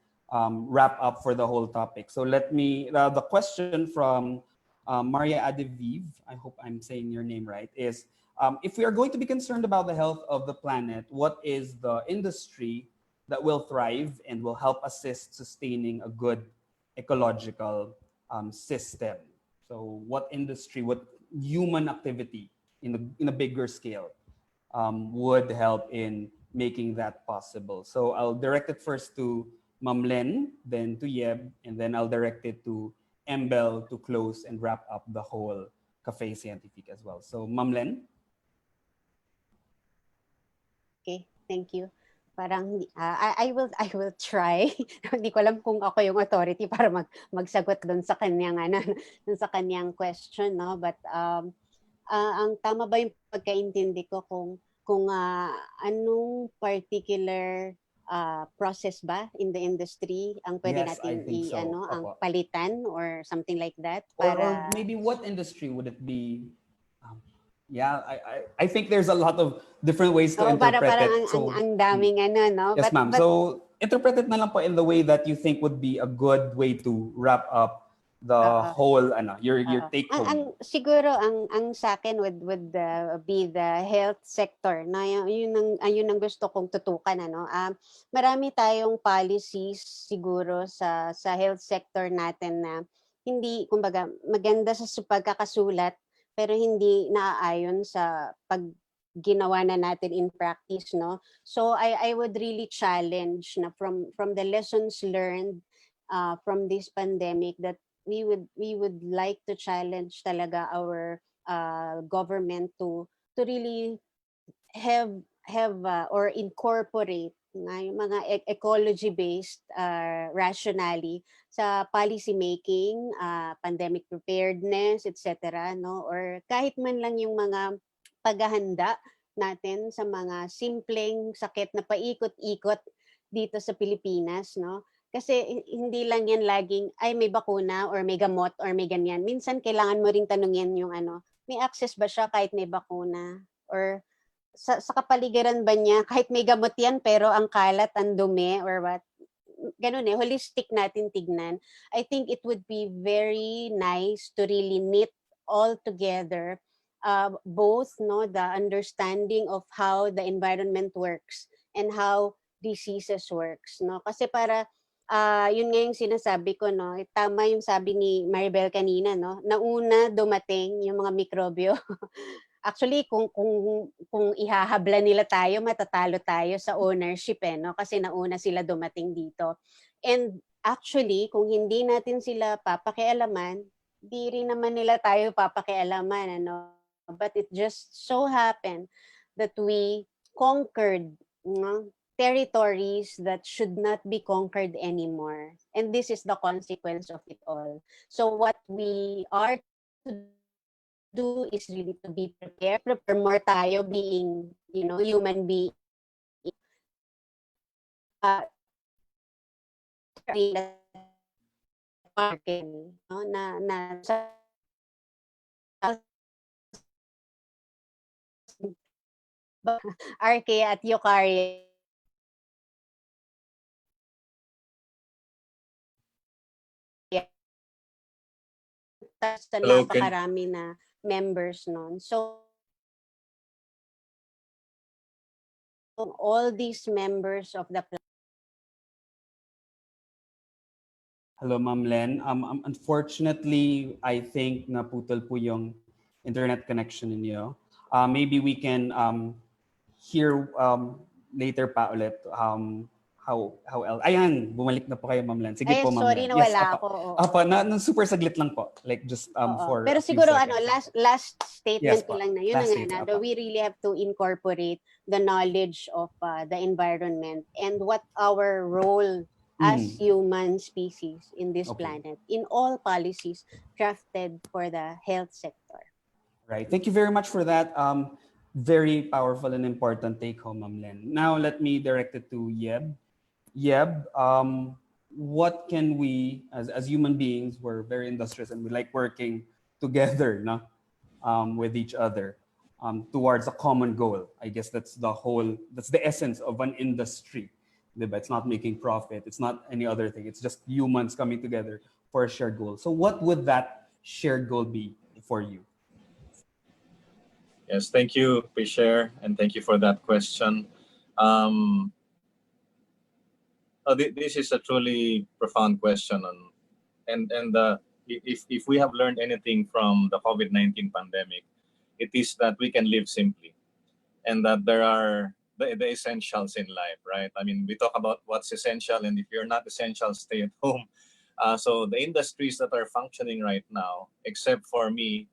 wrap up for the whole topic. So the question from Maria Adeviv, I hope I'm saying your name right, is if we are going to be concerned about the health of the planet, what is the industry that will thrive and will help assist sustaining a good ecological system? So what industry, what human activity in a bigger scale would help in making that possible? So I'll direct it first to Mamlen, then to Yeb, and then I'll direct it to Embel to close and wrap up the whole Cafe Scientifique as well. So Mamlen. Okay, thank you. Parang I will try. Hindi ko alam kung ako yung authority para magsagot doon sa kanyang dun sa kanyang question, no? But ang tama ba yung pagkaintindi ko kung anong particular process ba in the industry ang pwede Yes, natin so. ang palitan or something like that, or maybe what industry would it be? Yeah, I think there's a lot of different ways to interpret it. So ang daming no? Yes, ma'am. So interpret it na lang po in the way that you think would be a good way to wrap up the whole your take home. Siguro ang sa akin would be the health sector na yun ang gusto kong tutukan, marami tayong policies siguro sa health sector natin na hindi, kumbaga, maganda sa pagkakasulat, pero hindi naaayon sa pag ginawa na natin in practice, no? So I would really challenge na from the lessons learned from this pandemic, that we would like to challenge talaga our government to really have or incorporate nga yung mga ecology-based rationale sa policy making, pandemic preparedness, etc. No? Or kahit man lang yung mga paghahanda natin sa mga simpleng sakit na paikot-ikot dito sa Pilipinas, no? Kasi hindi lang yan laging, ay may bakuna or may gamot or may ganyan. Minsan kailangan mo ring tanungin yung may access ba siya kahit may bakuna? Or sa kapaligiran ba niya, kahit may gamot yan, pero ang kalat, ang dumi, or what? Ganun holistic natin tignan. I think it would be very nice to really knit all together both the understanding of how the environment works and how diseases works, no? Kasi para yun nga yung sinasabi ko, no? Tama yung sabi ni Maribel kanina, no? Nauna dumating yung mga mikrobyo. Actually, kung ihahabla nila tayo, matatalo tayo sa ownership no? Kasi nauna sila dumating dito. And actually, kung hindi natin sila papakialaman, di rin naman nila tayo papakialaman, ano? But it just so happened that we conquered territories that should not be conquered anymore. And this is the consequence of it all. So what we are to do is really to be prepared, prepare more tayo being, human being. Na archaea at eukarya. Hello, napakarami na members nun. So, all these members of the Hello, Ma'am Len. Unfortunately, I think naputol po yung internet connection ninyo. Maybe we can hear later pa ulit how else. Ayan, bumalik na po kayo, Ma'am Len. Sige po, Ma'am sorry Len. nawala ako. Apa, super saglit lang po. Like just for Pero a few siguro seconds. last statement Yes, ko po. lang na yun Last na statement, we really have to incorporate the knowledge of the environment and what our role as human species in this planet in all policies drafted for the health sector. Right. Thank you very much for that. Very powerful and important take home, Ma'am Len. Now let me direct it to Yeb. Yeb, what can we, as human beings, we're very industrious and we like working together, no? With each other towards a common goal. I guess that's the essence of an industry. Diba? It's not making profit. It's not any other thing. It's just humans coming together for a shared goal. So what would that shared goal be for you? Yes, thank you, Pisher, and thank you for that question. This is a truly profound question, and if we have learned anything from the COVID-19 pandemic, it is that we can live simply, and that there are the essentials in life, right? I mean, we talk about what's essential, and if you're not essential, stay at home. So the industries that are functioning right now, except for me,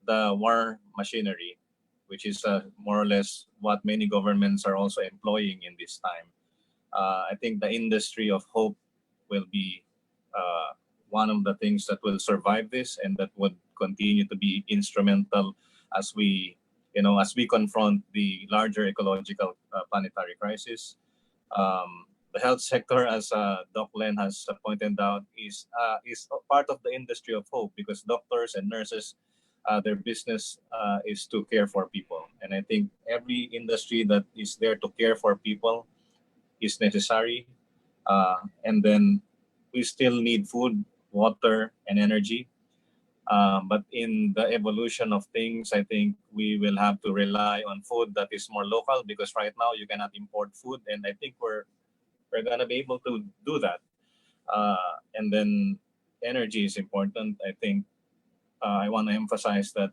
the war machinery, which is more or less what many governments are also employing in this time. I think the industry of hope will be one of the things that will survive this and that would continue to be instrumental as we confront the larger ecological planetary crisis. The health sector, as Doc Len has pointed out, is part of the industry of hope because doctors and nurses, their business is to care for people. And I think every industry that is there to care for people is necessary. And then we still need food, water, and energy. But in the evolution of things, I think we will have to rely on food that is more local because right now you cannot import food. And I think we're going to be able to do that. And then energy is important. I think I want to emphasize that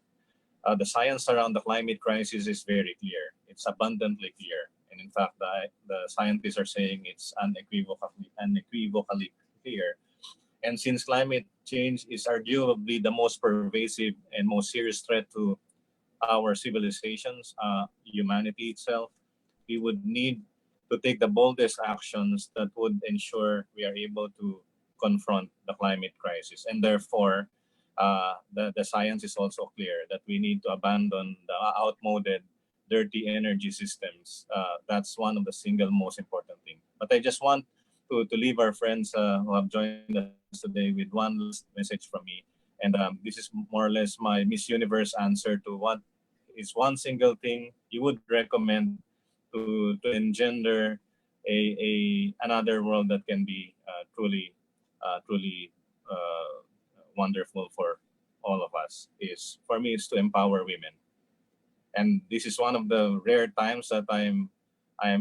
the science around the climate crisis is very clear. It's abundantly clear. And in fact, the scientists are saying it's unequivocally clear. And since climate change is arguably the most pervasive and most serious threat to our civilizations, humanity itself, we would need to take the boldest actions that would ensure we are able to confront the climate crisis. And therefore, the science is also clear that we need to abandon the outmoded, dirty energy systems. That's one of the single most important thing. But I just want to leave our friends who have joined us today with one last message from me. And this is more or less my Miss Universe answer to what is one single thing you would recommend to engender another world that can be truly wonderful for all of us. Is for me, it's to empower women. And this is one of the rare times that I am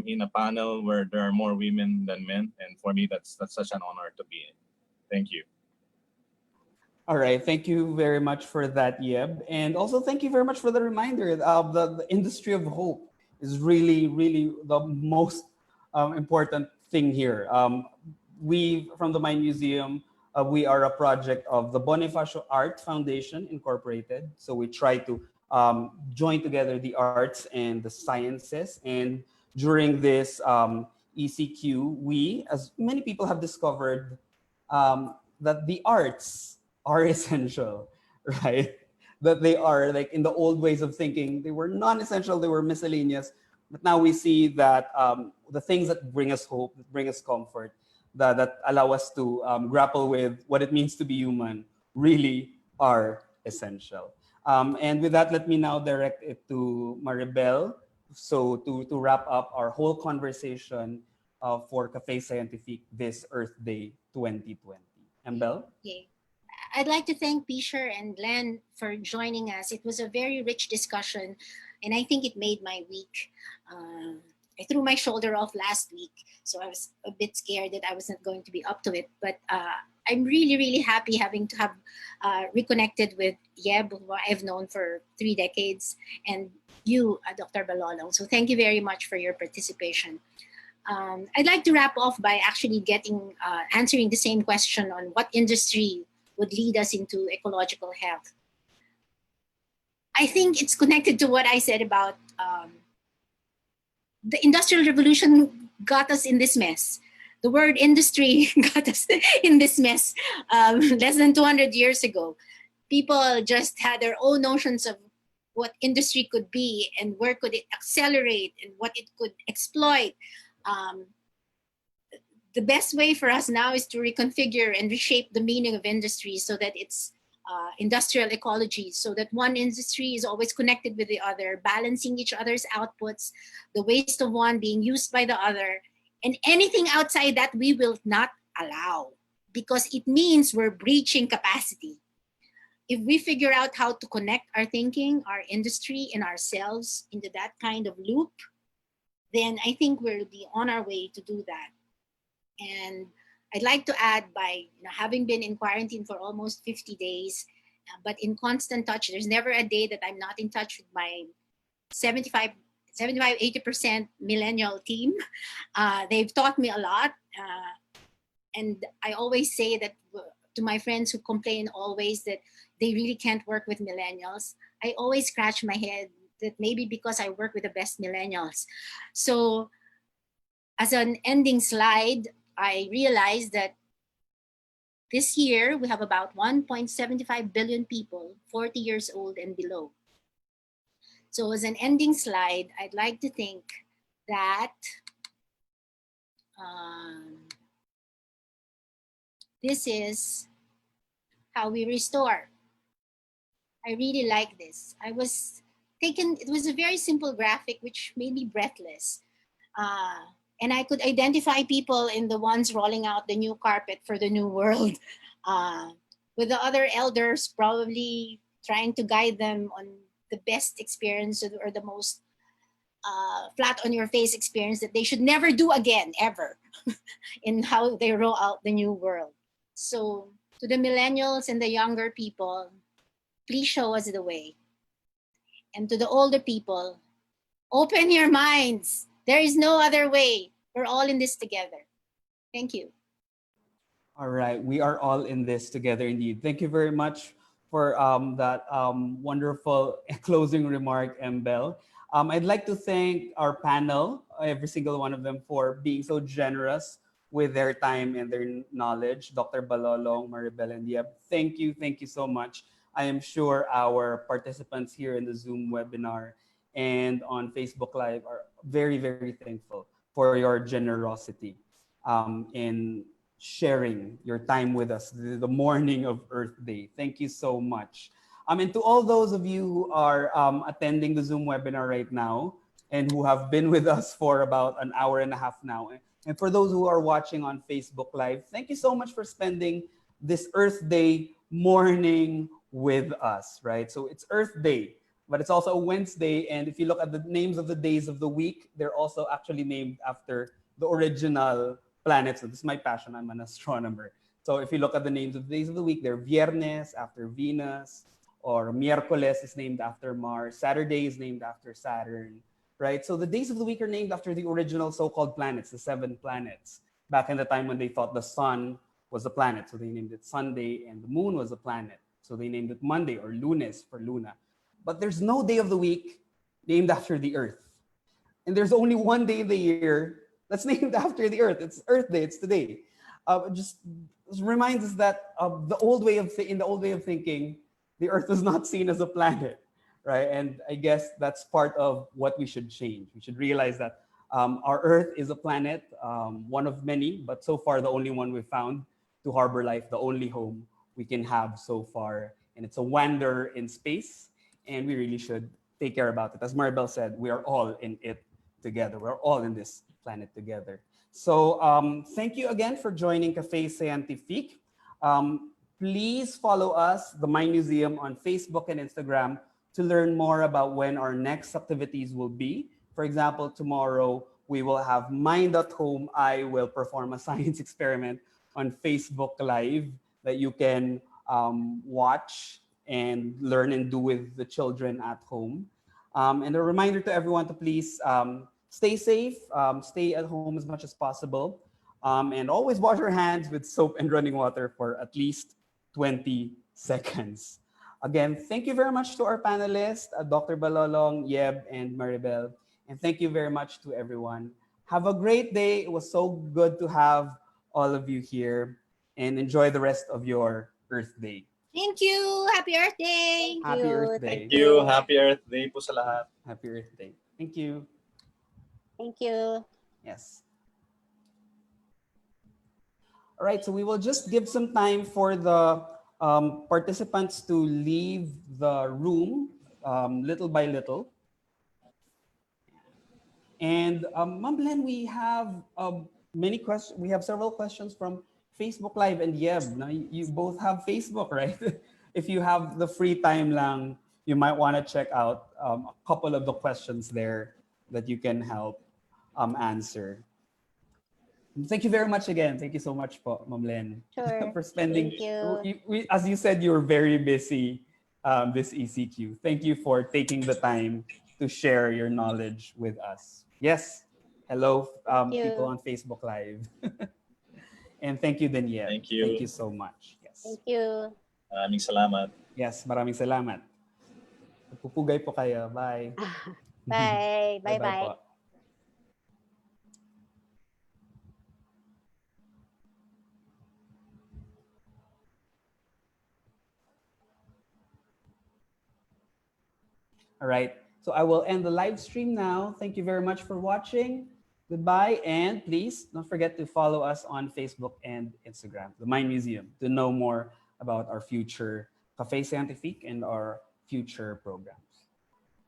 in a panel where there are more women than men, and for me that's such an honor to be in. Thank you. All right, thank you very much for that, Yeb. And also thank you very much for the reminder of the industry of hope is really, really the most important thing here. We, from the Mind Museum, we are a project of the Bonifacio Art Foundation Incorporated. So we try to join together the arts and the sciences. And during this ECQ, we, as many people have discovered, that the arts are essential, right? That they are, like, in the old ways of thinking, they were non-essential, they were miscellaneous. But now we see that the things that bring us hope, that bring us comfort, that allow us to grapple with what it means to be human really are essential. And with that, let me now direct it to Maribel. So to wrap up our whole conversation for Cafe Scientifique this Earth Day 2020. Ambel? Okay. I'd like to thank Pisher and Len for joining us. It was a very rich discussion, and I think it made my week. I threw my shoulder off last week, so I was a bit scared that I wasn't going to be up to it. But I'm really, really happy having to have reconnected with Yeb, who I've known for 3 decades, and you, Dr. Balolong. So thank you very much for your participation. I'd like to wrap off by actually answering the same question on what industry would lead us into ecological health. I think it's connected to what I said about the Industrial Revolution got us in this mess. The word industry got us in this mess less than 200 years ago. People just had their own notions of what industry could be and where could it accelerate and what it could exploit. The best way for us now is to reconfigure and reshape the meaning of industry so that it's industrial ecology, so that one industry is always connected with the other, balancing each other's outputs, the waste of one being used by the other, and anything outside that we will not allow, because it means we're breaching capacity. If we figure out how to connect our thinking, our industry, and ourselves into that kind of loop, then I think we'll be on our way to do that. And I'd like to add, by having been in quarantine for almost 50 days, but in constant touch, there's never a day that I'm not in touch with my 80% millennial team. They've taught me a lot. And I always say that to my friends who complain always that they really can't work with millennials, I always scratch my head that maybe because I work with the best millennials. So as an ending slide, I realized that this year we have about 1.75 billion people 40 years old and below. So as an ending slide, I'd like to think that this is how we restore. I really like this. It was a very simple graphic which made me breathless. And I could identify people in the ones rolling out the new carpet for the new world, with the other elders probably trying to guide them on the best experience or the most flat on your face experience that they should never do again, ever, in how they roll out the new world. So to the millennials and the younger people, please show us the way. And to the older people, open your minds. There is no other way. We're all in this together. Thank you. All right, we are all in this together indeed. Thank you very much for that wonderful closing remark, Embel. I'd like to thank our panel, every single one of them, for being so generous with their time and their knowledge. Dr. Balolong, Maribel, and Yeb, thank you so much. I am sure our participants here in the Zoom webinar and on Facebook Live are very, very thankful for your generosity in sharing your time with us the morning of Earth Day. Thank you so much. And to all those of you who are attending the Zoom webinar right now and who have been with us for about an hour and a half now, and for those who are watching on Facebook Live, thank you so much for spending this Earth Day morning with us, right? So it's Earth Day, but it's also a Wednesday. And if you look at the names of the days of the week, they're also actually named after the original planets. So this is my passion. I'm an astronomer. So if you look at the names of the days of the week, they're Viernes after Venus, or Miércoles is named after Mars. Saturday is named after Saturn, right? So the days of the week are named after the original so-called planets, the 7 planets. Back in the time when they thought the sun was a planet, so they named it Sunday, and the moon was a planet, so they named it Monday or Lunes for Luna. But there's no day of the week named after the Earth. And there's only one day in the year that's named after the Earth. It's Earth Day. It's today. Just reminds us that in the old way of thinking, the Earth was not seen as a planet, right? And I guess that's part of what we should change. We should realize that our Earth is a planet, one of many, but so far the only one we've found to harbor life, the only home we can have so far. And it's a wander in space, and we really should take care about it. As Maribel said, we are all in it together. We're all in this planet together. So thank you again for joining Cafe Scientifique. Please follow us, the Mind Museum, on Facebook and Instagram to learn more about when our next activities will be. For example, tomorrow we will have Mind at Home. I will perform a science experiment on Facebook Live that you can watch and learn and do with the children at home. And a reminder to everyone to please stay safe, stay at home as much as possible, and always wash your hands with soap and running water for at least 20 seconds. Again, thank you very much to our panelists, Dr. Balolong, Yeb, and Maribel. And thank you very much to everyone. Have a great day. It was so good to have all of you here, and enjoy the rest of your Earth Day. Thank you. Happy Earth Day. Happy Earth Day. Thank you. Happy Earth Day po sa lahat. Happy Earth Day. Thank you. Thank you. Yes. All right, so we will just give some time for the participants to leave the room little by little. And Ma'am Len, we have many questions. We have several questions from Facebook Live and Yeb. Now, you both have Facebook, right? If you have the free time lang, you might want to check out a couple of the questions there that you can help answer. Thank you very much again. Thank you so much po, Ma'am Len, Sure. for spending. Thank you. As you said, you're very busy this ECQ. Thank you for taking the time to share your knowledge with us. Yes. Hello, you. people on Facebook Live. And thank you, Danielle. Thank you. Thank you so much. Yes. Thank you. Maraming salamat. Yes, maraming salamat. Pupugay po kayo. Bye. Bye. Bye-bye. Bye-bye po. All right, so I will end the live stream now. Thank you very much for watching. Goodbye, and please don't forget to follow us on Facebook and Instagram, the Mind Museum, to know more about our future Café Scientifique and our future programs.